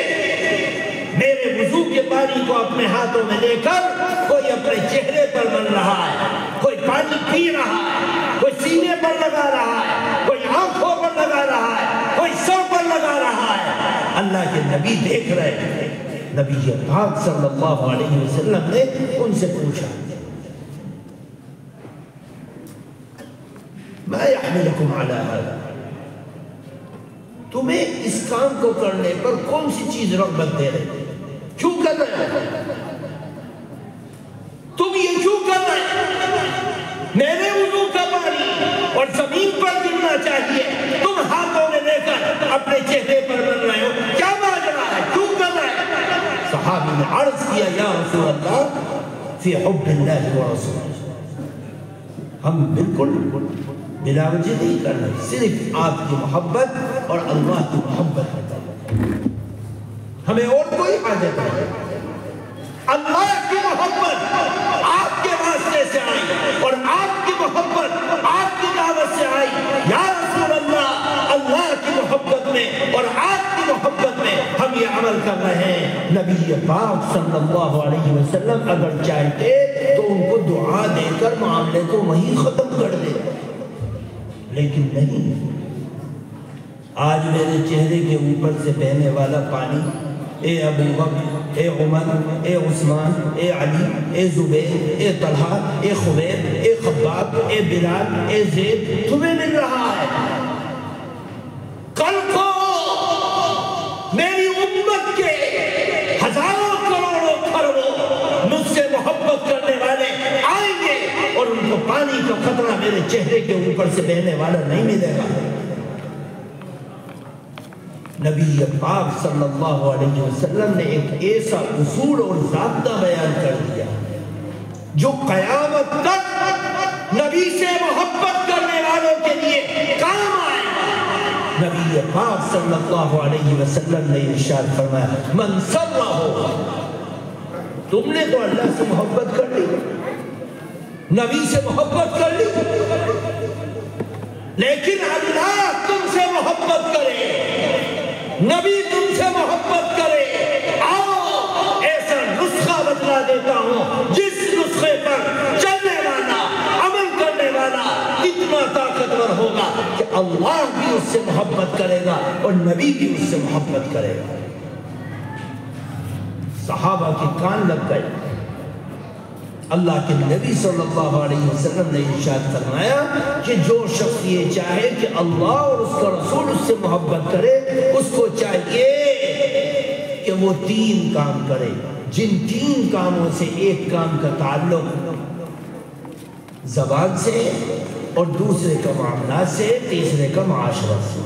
میرے وضو کے پانی کو اپنے ہاتھوں میں لے کر کوئی اپنے چہرے پر مل رہا ہے، کوئی پانی پی رہا ہے، کوئی سینے پر لگا رہا ہے، کوئی آنکھوں پر لگا رہا ہے، کوئی سر پر لگا رہا ہے۔ اللہ کے نبی دیکھ رہے ہیں۔ نبی پاک صلی اللہ علیہ وسلم نے ان سے پوچھا، ما یحملکم علی ھذا، تمہیں اس کام کو کرنے پر کون سی چیز رغبت دے رہے، کیوں کر رہے ہو، تم یہ کیوں کر رہے ہو؟ میرے وضو کا پانی اور زمین پر گرنا چاہیے، تم ہاتھوں میں لے کر اپنے چہرے پر مل رہے ہو، کیا ماجرا ہے، کیوں کر رہے ہو؟ صحابی نے عرض کیا، یا رسول اللہ فی حب اللہ و رسول، ہم بالکل بلا وجہ نہیں کر رہے، صرف آپ کی محبت اور اللہ کی محبت ہے، ہمیں اور کوئی حاجت نہیں۔ اللہ کی محبت آپ کے واسطے سے آئی اور آپ کی محبت آپ کی دعوت سے آئی، یا رسول اللہ اللہ کی محبت میں اور آپ کی محبت میں ہم یہ عمل کر رہے ہیں۔ نبی پاک صلی اللہ علیہ وسلم اگر چاہتے تو ان کو دعا دے کر معاملے کو وہیں ختم کر دے، لیکن نہیں۔ آج میرے چہرے کے اوپر سے بہنے والا پانی، اے ابو بکر، اے عمر، اے عثمان، اے علی، اے زبیر، اے طلحہ، اے خبیب، اے خباب، اے بلال، اے زید، تمہیں مل رہا ہے۔ کل کو میری امت کے ہزاروں کروڑوں کھربوں مجھ سے محبت کرنے والے آئیں گے اور ان کو پانی کا قطرہ میرے چہرے کے اوپر سے بہنے والا نہیں ملے گا۔ نبی پاک صلی اللہ علیہ وسلم نے ایک ایسا اصول اور ضابطہ بیان کر دیا جو قیامت تک نبی سے محبت کرنے والوں کے لیے کام آئے۔ نبی پاک صلی اللہ علیہ وسلم نے ارشاد فرمایا، من سرہ، تم نے تو اللہ سے محبت کر لی، نبی سے محبت کر لی، لیکن اللہ تم سے محبت کرے، نبی تم سے محبت کرے، آؤ ایسا نسخہ بتلا دیتا ہوں جس نسخے پر چلنے والا، عمل کرنے والا اتنا طاقتور ہوگا کہ اللہ بھی اس سے محبت کرے گا اور نبی بھی اس سے محبت کرے گا۔ صحابہ کے کان لگ گئے۔ اللہ کے نبی صلی اللہ علیہ وسلم نے ارشاد فرمایا کہ جو شخص یہ چاہے کہ اللہ اور اس کا رسول اس سے محبت کرے، اس کو چاہیے کہ وہ 3 کام کرے، جن 3 کاموں سے ایک کام کا تعلق زبان سے اور دوسرے کا معاملات سے، تیسرے کا معاشرت سے۔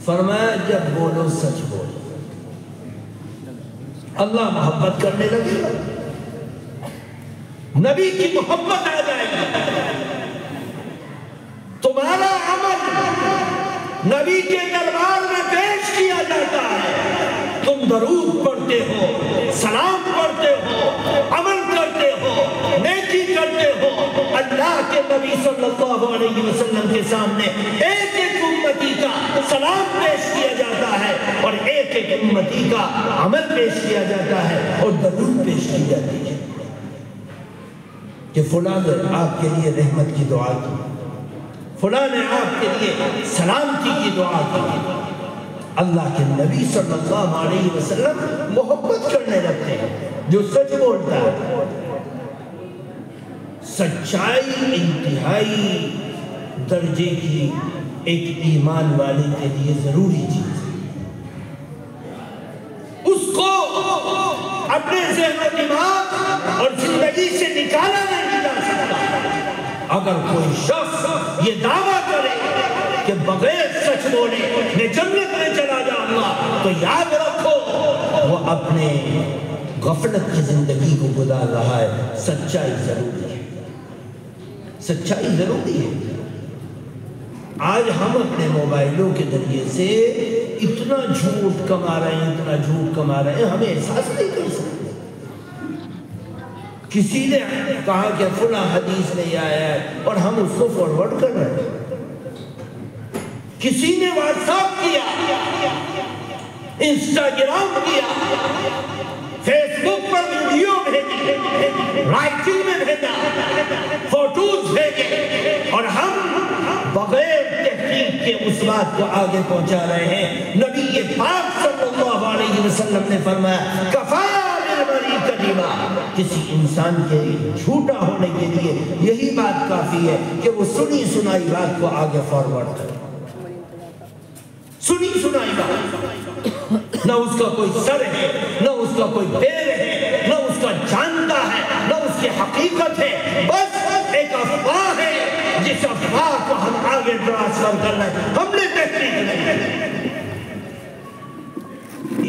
فرمایا جب بولو سچ بولو، اللہ محبت کرنے لگے، نبی کی محبت آ جائے گی، تمہارا عمل نبی کے دربار میں پیش کیا جاتا ہے، تم درود پڑھتے ہو، سلام پڑھتے ہو، عمل کرتے ہو، نیکی کرتے ہو، اللہ کے نبی صلی اللہ علیہ وسلم کے سامنے ایک ایک امتی کا سلام پیش کیا جاتا ہے اور ایک ایک امتی کا عمل پیش کیا جاتا ہے اور درود پیش کی جاتی ہے کہ فلاں نے آپ کے لیے رحمت کی دعا کی، فلاں نے آپ کے لیے سلامتی کی دعا کی۔ اللہ کے نبی صلی اللہ علیہ وسلم محبت کرنے لگتے ہیں جو سچ بولتا ہے۔ سچائی انتہائی درجے کی ایک ایمان والے کے لیے ضروری چیز ہے، اس کو اپنے ذہن و دماغ اور زندگی سے نکالا نہیں جا سکتا۔ اگر کوئی شخص یہ دعویٰ کرے کہ بغیر سچ بولے میں جنت میں چلا جاؤں گا، تو یاد رکھو وہ اپنے غفلت کی زندگی کو گزار رہا ہے۔ سچائی ضروری ہے، سچائی ضروری ہے۔ آج ہم اپنے موبائلوں کے ذریعے سے اتنا جھوٹ کما رہے ہیں، اتنا جھوٹ کما رہے ہیں، ہمیں احساس نہیں کر سکتے۔ کسی نے کہا کہ فلاں حدیث نہیں آیا ہے اور ہم اس کو فارورڈ کر رہے ہیں۔ کسی نے واٹس ایپ کیا، انسٹاگرام کیا، فیس بک پر ویڈیو بھیجی، رائٹنگ میں بھیجا، فوٹوز بھیجے، اور ہم بغیر تحقیق کے اس بات کو آگے پہنچا رہے ہیں۔ نبی پاک صلی اللہ علیہ وسلم نے فرمایا کفا بالمرء کذبا، کسی انسان کے جھوٹا ہونے کے لیے یہی بات کافی ہے کہ وہ سنی سنائی بات کو آگے فارورڈ کرے۔ سنی سنائی بات، نہ اس کا کوئی سر ہے، نہ اس کا کوئی پیر ہے، نہ اس کا جانتا ہے، نہ اس کی حقیقت ہے، بس ایک افواہ ہے جس افواہ کو ہم آگے ٹرانسفر کر رہے ہیں۔ ہم نے تحقیق نہیں۔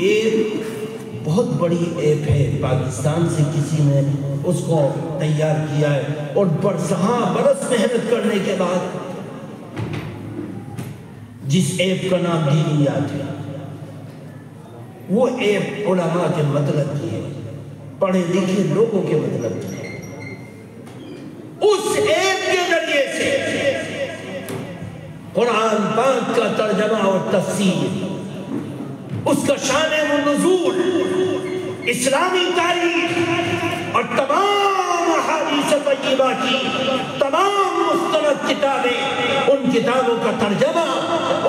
ایک بہت بڑی ایپ ہے، پاکستان سے کسی نے اس کو تیار کیا ہے، اور برس محنت کرنے کے بعد جس ایپ کا نام دینیات ہے، وہ ایپ علماء کے مطلب کی ہے، پڑھے لکھے لوگوں کے مطلب کی ہے۔ اس ایپ کے ذریعے سے قرآن پاک کا ترجمہ اور تفسیر، اس کا شان و نزول، اسلامی تاریخ اور تمام احادیث طیبہ کی تمام مستند کتابیں، ان کتابوں کا ترجمہ،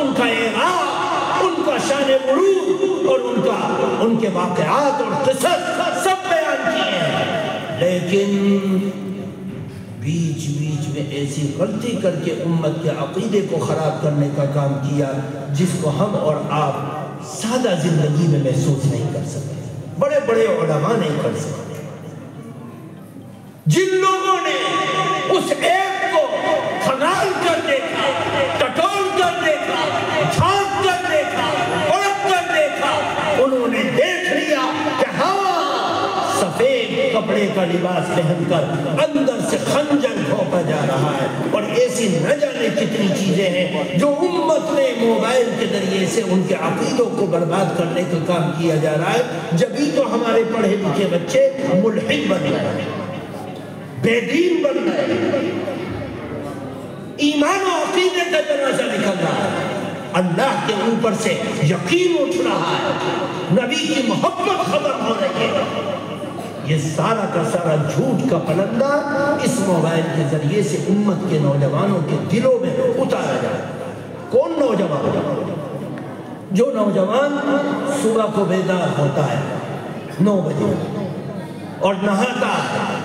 ان کا اعراب، ان کا شان ورود اور ان کے واقعات اور قصص سب بیان کیے ہیں، لیکن بیچ میں ایسی غلطی کر کے امت کے عقیدے کو خراب کرنے کا کام کیا جس کو ہم اور آپ سادہ زندگی میں محسوس نہیں کر سکتے، بڑے بڑے علماء نہیں کر سکتے۔ جن لوگوں نے اس ایپ کو کھنگال کر دیکھا، ٹٹول کر دیکھا، جھانک کر دیکھا، پرکھ کر دیکھا، انہوں نے دیکھ لیا کہ ہاں سفید کپڑے کا لباس پہن کر اندر سے خنجر گھونپا جا رہا ہے، اور ایسی نہ جانے کتنی چیزیں ہیں جو امت نے موبائل کے ذریعے سے ان کے عقیدوں کو برباد کرنے کا کام کیا جا رہا ہے۔ جبھی تو ہمارے پڑھے لکھے بچے ملحد بن گئے، بے دین بن گئے، ایمان و عقیدے کا جنازہ نکل رہا ہے، اللہ کے اوپر سے یقین اٹھ رہا ہے، نبی کی محبت ختم ہو رہی ہے۔ یہ سارا کا سارا جھوٹ کا پلندہ اس موبائل کے ذریعے سے امت کے نوجوانوں کے دلوں میں اتارا جائے۔ کون نوجوان؟ جو نوجوان صبح کو بیدار ہوتا ہے 9 بجے اور نہاتا ہے،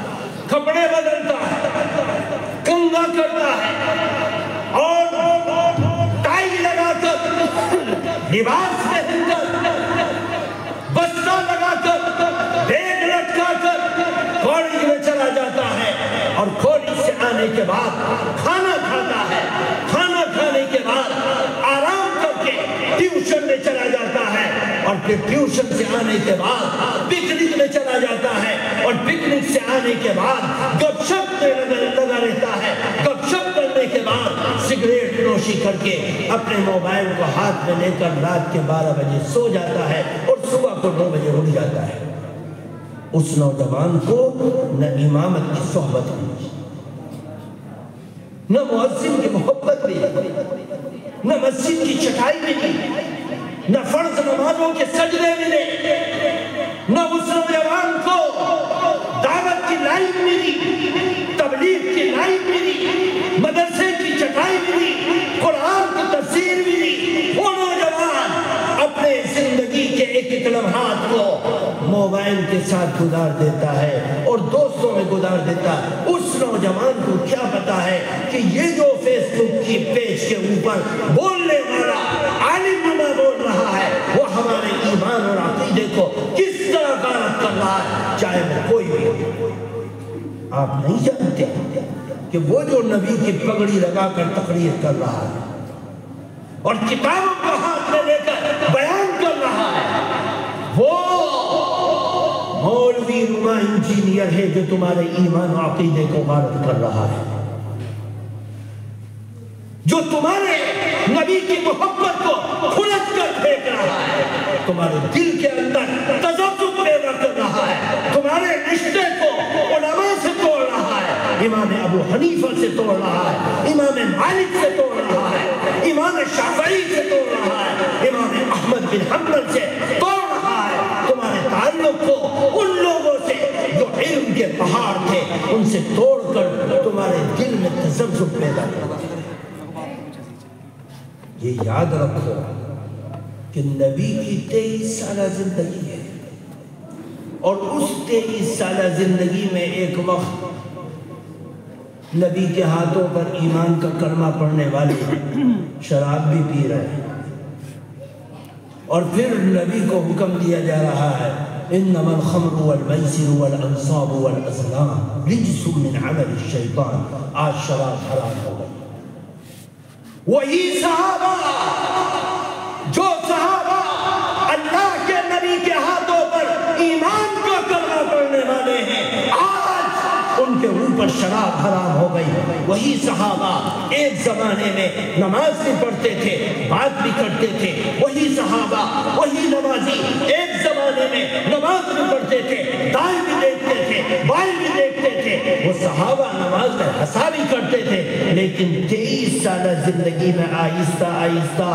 کپڑے بدلتا ہے، کنگھا کرتا ہے اور ٹائی لگا کر، لباس پہن کر، بستہ لگا کر، بیگ لٹکا کر کالج میں چلا جاتا ہے، اور کالج سے آنے کے بعد کھانا کھاتا ہے، کھانا کھانے کے بعد آرام کر کے ٹیوشن میں چلا جاتا ہے، اور پھر ٹیوشن سے آنے کے بعد پکنک میں چلا جاتا ہے، اور پکنک سے آنے کے بعد گپ شپ میں لگا رہتا ہے، گپ شپ کرنے کے بعد سگریٹ نوشی کر کے اپنے موبائل کو ہاتھ میں لے کر رات کے 12 بجے سو جاتا ہے، اور صبح کو 9 بجے اٹھ جاتا ہے۔ اس نوجوان کو نہ امامت کی صحبت ملی، نہ مؤذن کی محبت ملی، نہ مسجد کی چٹائی ملی، نہ فرض نمازوں کے سجدے ملے، نہ اس نوجوان کو دعوت کی لائن ملی، تبلیغ کی لائن ملی، مدرسے کی چٹائی ملی، گزار دیتا ہے اور دوستوں میں گزار دیتا ہے، اس نوجوان کو کیا پتا ہے کہ یہ جو فیس بک کی پیج کے اوپر بولنے والا عالم نما بول رہا ہے وہ ہمارے ایمان اور عقیدے کو کس طرح غارت کر رہا ہے، چاہے وہ کوئی بھی ہو۔ آپ نہیں جانتے کہ وہ جو نبی کی پگڑی لگا کر تقریر کر رہا ہے اور کتابوں کو ہاتھ میں لے کر بیان کر رہا ہے، وہ مولوی نما انجینئر ہے جو تمہارے ایمان و عقیدے کو غارت کر رہا ہے، جو تمہارے نبی کی محبت کو کھلٹ کر پھینک رہا ہے، تمہارے دل کے اندر تذبذب پیدا کر رہا ہے، تمہارے رشتے کو علماء سے توڑ رہا ہے، امام ابو حنیفہ سے توڑ رہا ہے، امام مالک سے توڑ رہا ہے، امام شافعی سے توڑ رہا ہے، امام احمد بن حنبل سے توڑ رہا ہے، تمہارے تعلق کو ان لوگوں سے جو علم کے پہاڑ تھے ان سے توڑ کر تمہارے دل میں تذبذب پیدا کر رہا ہے۔ یہ یاد رکھو کہ نبی کی 23 سالہ زندگی ہے اور اس 23 سالہ زندگی میں ایک وقت نبی کے ہاتھوں پر ایمان کا کلمہ پڑھنے والے شراب بھی پی رہے ہیں، اور پھر نبی کو حکم دیا جا رہا ہے انما الخمر والمیسر والانصاب والازلام رجس من عمل الشیطان، آج شراب حرام ہو گئی۔ وہی صحابہ جو صحابہ اللہ کے نبی کے ہاتھوں پر ایمان کا کلمہ پڑھنے والے ہیں، آج ان کے اوپر شراب حرام ہو گئی۔ وہی صحابہ ایک زمانے میں نماز بھی پڑھتے تھے، بات بھی کرتے تھے، وہی صحابہ وہی نمازی ایک زمانے میں نماز بھی پڑھتے تھے، دائیں بھی دیکھتے تھے، بائیں بھی دیکھتے تھے، وہ صحابہ نماز میں ہنسا بھی کرتے تھے، لیکن 23 سالہ زندگی میں آہستہ آہستہ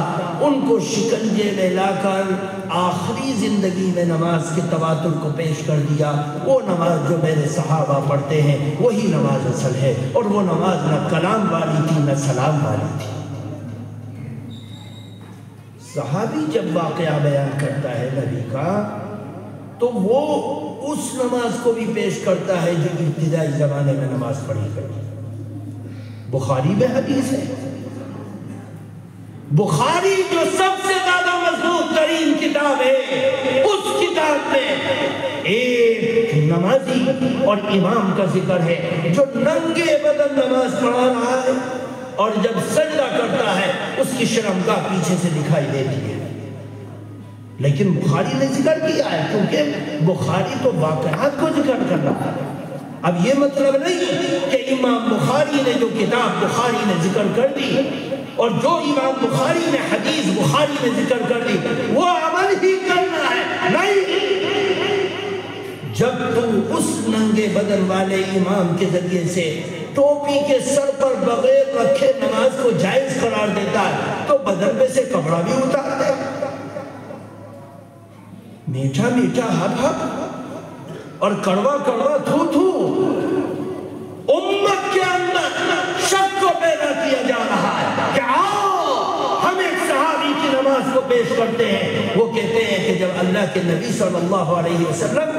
ان کو شکنجے میں لا کر آخری زندگی میں نماز کے تواتر کو پیش کر دیا۔ وہ نماز جو میرے صحابہ پڑھتے ہیں وہی نماز اصل ہے، اور وہ نماز نہ کلام والی تھی نہ سلام والی تھی۔ صحابی جب واقعہ بیان کرتا ہے نبی کا تو وہ اس نماز کو بھی پیش کرتا ہے جو ابتدائی زمانے میں نماز پڑھی گئی۔ بخاری میں حدیث ہے، بخاری جو سب سے زیادہ مضبوط ترین کتاب ہے، اس کتاب میں ایک نمازی اور امام کا ذکر ہے جو ننگے بدن نماز پڑھا رہا ہے، اور جب سجدہ کرتا ہے اس کی شرمگاہ پیچھے سے دکھائی دیتی ہے، لیکن بخاری نے ذکر کیا ہے کیونکہ بخاری تو واقعات کو ذکر کر رہا ہے۔ اب یہ مطلب نہیں کہ امام بخاری نے جو کتاب بخاری نے ذکر کر دی اور جو امام بخاری نے حدیث بخاری میں ذکر کر دی وہ عمل ہی کرنا ہے، نہیں۔ جب تو اس ننگے بدن والے امام کے ذریعے سے ٹوپی کے سر پر بغیر رکھے نماز کو جائز قرار دیتا ہے تو بدن میں سے کپڑا بھی اتار دے۔ میٹھا میٹھا ہب ہب اور کڑوا کڑوا تھو تھو، امت کے اندر شک کو پیدا کیا جا رہا ہے کہ آؤ ہم ایک صحابی کی نماز کو پیش کرتے ہیں۔ وہ کہتے ہیں کہ جب اللہ کے نبی صلی اللہ علیہ وسلم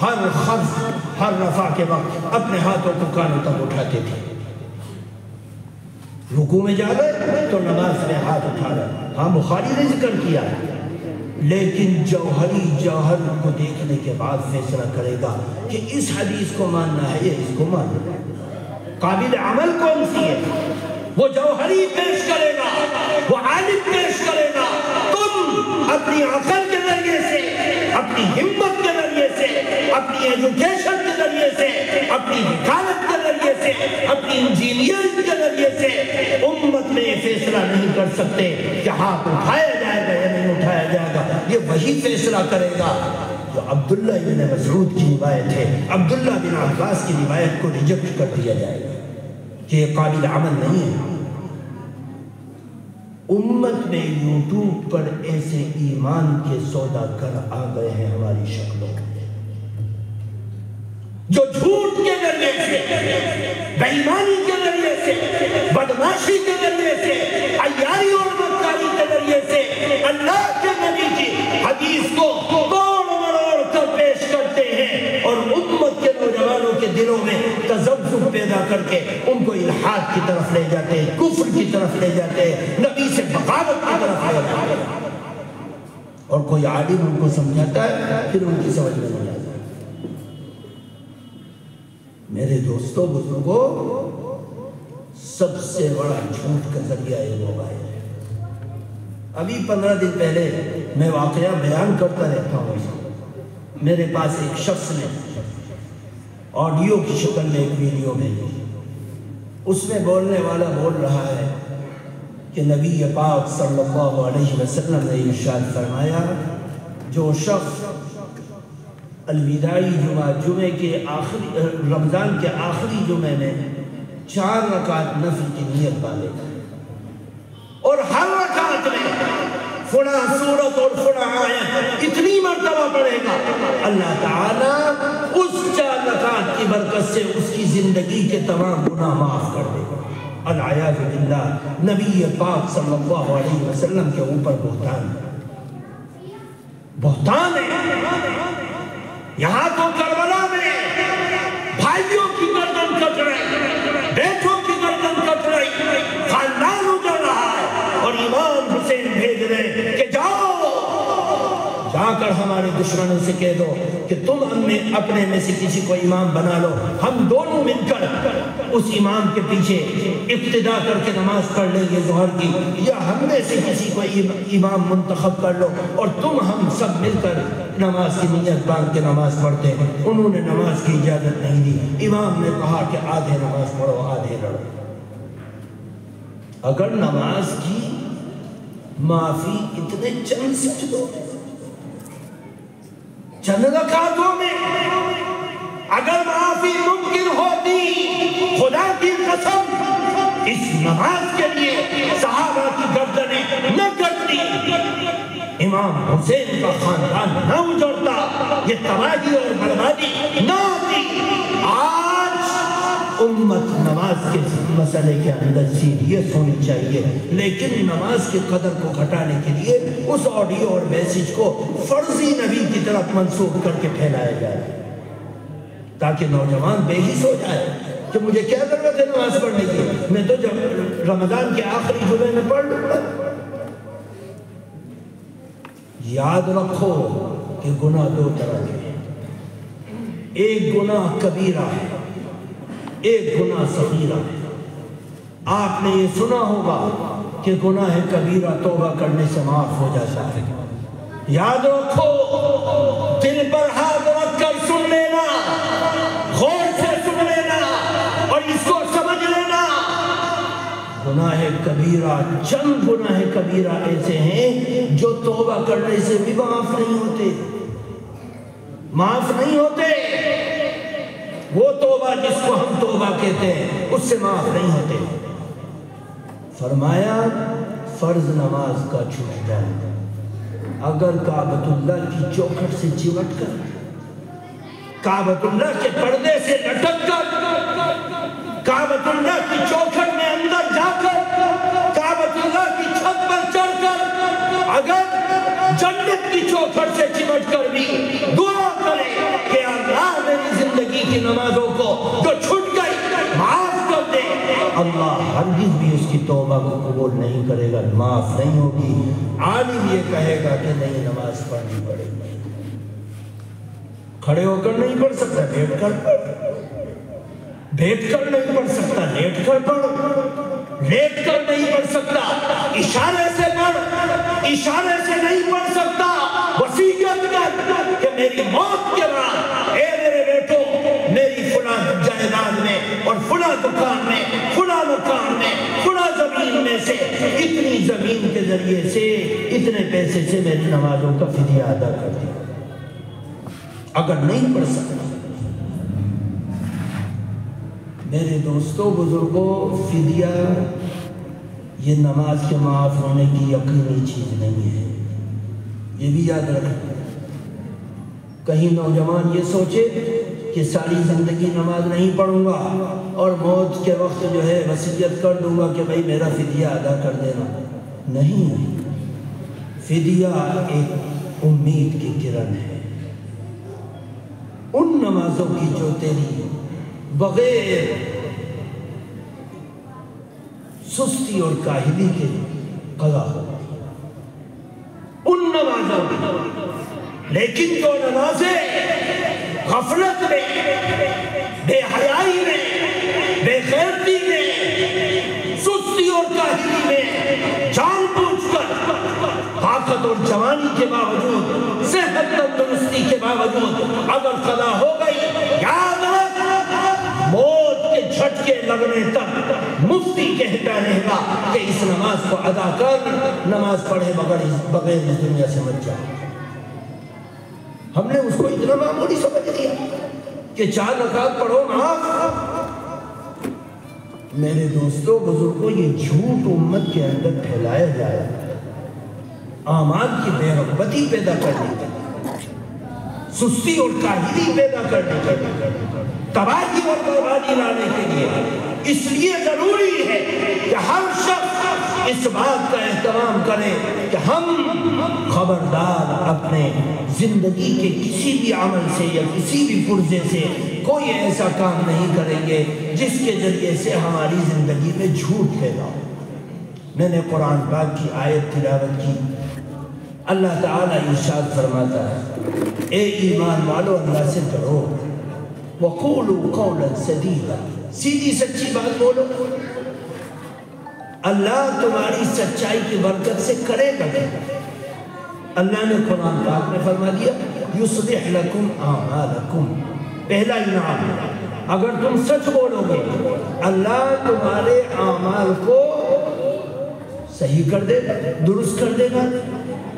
ہر خفض ہر رفع کے وقت اپنے ہاتھوں کو کانوں تک اٹھاتے تھے، رکوع میں جا گئے تو نماز میں ہاتھ اٹھا رہے۔ ہاں بخاری نے ذکر کیا ہے، لیکن جوہری جوہر کو دیکھنے کے بعد فیصلہ کرے گا کہ اس حدیث کو ماننا ہے یا اس کو ماننا ہے۔ قابل عمل کون سی ہے؟ وہ جوہری پیش کرے گا، وہ عالم پیش کرے گا۔ تم اپنی عقل کے ذریعے سے، اپنی ہمت کے ذریعے سے، اپنی ایجوکیشن کے ذریعے سے، اپنی وکالت کے ذریعے سے، اپنی انجینئرنگ کے ذریعے سے امت میں یہ فیصلہ نہیں کر سکتے کہ ہاتھ اٹھایا جائے گا یا نہیں اٹھایا جائے گا۔ یہ وہی فیصلہ کرے گا جو عبداللہ بن مسعود کی روایت ہے۔ عبداللہ بن عباس کی روایت کو ریجیکٹ کر دیا جائے گا کہ یہ قابل عمل نہیں ہے۔ امت میں یوٹیوب پر ایسے ایمان کے سوداگر آ گئے ہیں ہماری شکلوں میں، جو جھوٹ کے ذریعے سے، بے ایمانی کے ذریعے سے، بدماشی کے ذریعے سے، عیاری اور بدکاری کے ذریعے سے اللہ کے نبی کی حدیث کو توڑ مروڑ کر پیش کرتے ہیں تذبذب پیدا کر کے ان کو الحاد کی طرف لے جاتے ہیں، کفر کی طرف لے جاتے ہیں، نبی سے بغاوت کی طرف لے جاتے ہیں، اور کوئی عالم ان کو سمجھاتا ہے پھر ان کی سمجھ میں نہیں آتا۔ میرے دوستوں بزرگوں، سب سے بڑا جھوٹ کا ذریعہ یہ موبائل ہے۔ ابھی 15 دن پہلے میں واقعہ بیان کرتا رہتا ہوں، میرے پاس ایک شخص نے آڈیو کی شکل میں ایک ویڈیو بھیجی، اس میں بولنے والا بول رہا ہے کہ نبی پاک صلی اللہ علیہ وسلم نے ارشاد فرمایا، جو شخص الوداعی جمعے کے آخری رمضان کے آخری جمعے میں 4 رکعت نفل کی نیت پالے گا اور ہر رکعت میں فلاں سورت اور فلاں آیت اتنی مرتبہ پڑھے گا، اللہ تعالیٰ اس 4 رکعت کی برکت سے اس کی زندگی کے تمام گناہ معاف کر دے گا۔ العیاذ باللہ، نبی پاک صلی اللہ علیہ وسلم کے اوپر بہتان ہے، بہتان ہے۔ یہاں تو کربلا میں بھائیوں کی گردن کٹ رہی، بیٹوں کی گردن کٹ رہی، خاندان اجڑ رہا ہے، اور امام حسین بھیج رہے کہ جاؤ، جا کر ہمارے دشمنوں سے کہہ دو کہ تم اپنے میں سے کسی کو امام بنا لو، ہم دونوں مل کر اس امام کے پیچھے اقتدا کر کے نماز پڑھ لیں گے ظہر کی، یا ہم میں سے کسی کو امام منتخب کر لو اور تم ہم سب مل کر نماز کی نیت باندھ کے نماز پڑھتے ہیں۔ انہوں نے نماز کی اجازت نہیں دی، امام نے کہا کہ آدھے نماز پڑھو آدھے لڑو۔ اگر نماز کی معافی اتنے چند سجدوں میں، چند رکعتوں میں اگر معافی ممکن ہوتی، خدا کی قسم اس نماز کے لیے صحابہ کی گردنیں نہ کٹتی، امام حسین کا خاندان نہ اجڑتا، یہ تباہی اور بربادی نہ ہوتی۔ آج امت نماز کے مسئلے کے اندر سیریس ہونی چاہیے، لیکن نماز کی قدر کو گھٹانے کے لیے اس آڈیو اور میسیج کو فرضی نبی کی طرف منسوخ کر کے پھیلایا جائے، تاکہ نوجوان بے حس ہو جائے کہ مجھے کیا ضرورت ہے نماز پڑھنے کی، میں تو جب رمضان کے آخری جمعے میں پڑھ لوں گا۔ یاد رکھو کہ گناہ 2 طرح کے ہیں، ایک گناہ کبیرہ ہے، ایک گناہ صغیرہ ہے۔ آپ نے یہ سنا ہوگا کہ گناہ کبیرہ توبہ کرنے سے معاف ہو جاتا ہے۔ یاد رکھو، دل پر ہاتھ رکھ کر سن لینا، غور سے سن لینا اور اس کو سمجھ لینا، گناہ کبیرہ، چند گناہ کبیرہ ایسے ہیں جو توبہ کرنے سے بھی معاف نہیں ہوتے، معاف نہیں ہوتے۔ وہ توبہ جس کو ہم توبہ کہتے ہیں اس سے معاف نہیں ہوتے۔ فرمایا فرض نماز کا چھوٹ جائے، اگر کعبۃ اللہ کی چوکھٹ سے چمٹ کر، کعبۃ اللہ کے پردے سے لٹک کر، کعبۃ اللہ کی چوکھٹ میں اندر جا کر، کعبۃ اللہ کی چھت پر چڑھ کر، اگر جنت کی چوکھٹ سے چمٹ کر بھی دعا کرے کہ اللہ میری زندگی کی نمازوں کو جو چھٹ گئی معاف کر دے، اللہ ہرگز بھی اس کی توبہ کو قبول نہیں کرے گا، معاف نہیں ہوگی۔ عالم یہ کہے گا کہ نہیں نماز پڑھنی پڑے گی، کھڑے ہو کر نہیں پڑھ سکتا بیٹھ کر پڑھ، بیٹھ کر نہیں پڑھ سکتا لیٹ کر پڑھ، لیٹ کر نہیں پڑھ سکتا اشارے سے پڑھ، اشارے سے نہیں پڑھ سکتا وصیت کر کہ میری موت کے بعد اے میرے بیٹو میری فلاں جائیداد میں اور فلاں دکان میں فلاں مکان میں فلاں زمین میں سے اتنی زمین کے ذریعے سے اتنے پیسے سے میری نمازوں کا فدیہ ادا کر دیا۔ اگر نہیں پڑھ سکتا، میرے دوستوں بزرگوں، فدیہ یہ نماز کے معاف ہونے کی یقینی چیز نہیں ہے، یہ بھی یاد رکھیں۔ کہیں نوجوان یہ سوچے کہ ساری زندگی نماز نہیں پڑھوں گا اور موت کے وقت جو ہے وصیت کر دوں گا کہ بھائی میرا فدیہ ادا کر دینا، نہیں، فدیہ ایک امید کی کرن ہے، ان نمازوں کی جو تیری بغیر سستی اور کاہلی کے قضا ہو ان نمازوں میں، لیکن جو نمازیں غفلت میں، بے حیائی میں، بے غیرتی میں، سستی اور کاہلی میں، جان بوجھ کر طاقت اور جوانی کے باوجود، صحت تندرستی کے باوجود اگر قضا ہو گئی، یاد رکھ موت کے جھٹکے لگنے تک مفتی کہتا رہے گا کہ اس نماز کو ادا کر، نماز پڑھے بغیر اس دنیا سے مت جائے۔ ہم نے اس کو اتنا معمولی سمجھ لیا کہ 4 رکعت پڑھو معاف۔ میرے دوستوں بزرگوں، یہ جھوٹ امت کے اندر پھیلایا جائے، اعمال کی بے رغبتی پیدا کرنے کے لیے، سستی اور کاہلی پیدا کرنے کے لیے، تباہی اور بربادی لانے کے لیے۔ اس لیے ضروری ہے کہ ہر شخص اس بات کا اہتمام کرے کہ ہم خبردار اپنے زندگی کے کسی بھی عمل سے یا کسی بھی پرزے سے کوئی ایسا کام نہیں کریں گے جس کے ذریعے سے ہماری زندگی میں جھوٹ پیدا ہو۔ میں نے قرآن پاک کی آیت تلاوت کی، اللہ تعالیٰ ارشاد فرماتا ہے، اے ایمان والو اللہ سے ڈرو، وَقُولُوا قَوْلًا سَدِيدًا، سیدھی سچی بات بولو، اللہ تمہاری سچائی کی برکت سے کرے گا۔ اللہ نے قرآن پاک میں فرما دیا، یُصْلِحْ لَكُمْ أَعْمَالَكُمْ، پہلا انعام، اگر تم سچ بولو گے اللہ تمہارے اعمال کو صحیح کر دے گا، درست کر دے گا،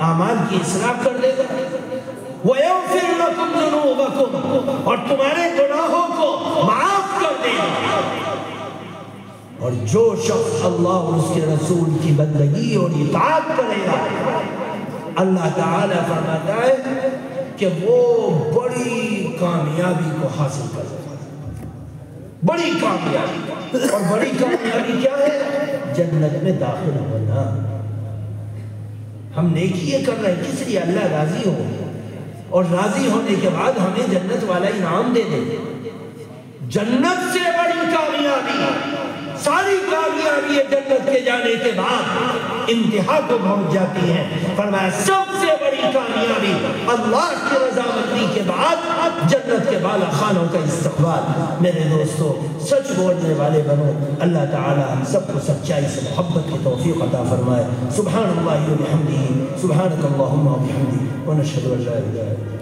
اعمال کی اصلاح کر دے گا، وَيَغْفِرْ لَكُمْ ذُنُوبَكُمْ، اور تمہارے گناہوں کو معاف کر دے گا۔ اور جو شخص اللہ اور اس کے رسول کی بندگی اور اطاعت کرے گا، اللہ تعالیٰ فرماتا ہے کہ وہ بڑی کامیابی کو حاصل کر سکتا ہے۔ بڑی کامیابی، اور بڑی کامیابی کیا ہے؟ جنت میں داخل ہونا۔ ہم نیکی یہ کر رہے ہیں کس لیے؟ اللہ راضی ہو، اور راضی ہونے کے بعد ہمیں جنت والا انعام دے دے۔ جنت سے بڑی کامیابی، ساری کامیابی جنت کے جانے کے بعد انتہا کو پہنچ جاتی ہے۔ فرمایا سب سے بڑی کامیابی اللہ کی رضامندی کے بعد جنت کے بالا خانوں کا استقبال۔ میرے دوستو، سچ بولنے والے بنو، اللہ تعالی ہم سب کو سچائی سے محبت کی توفیق عطا فرمائے۔ سبحان اللہ و بحمدہ، سبحانک اللہم و بحمدک، ونشہد ان لا الہ الا انت۔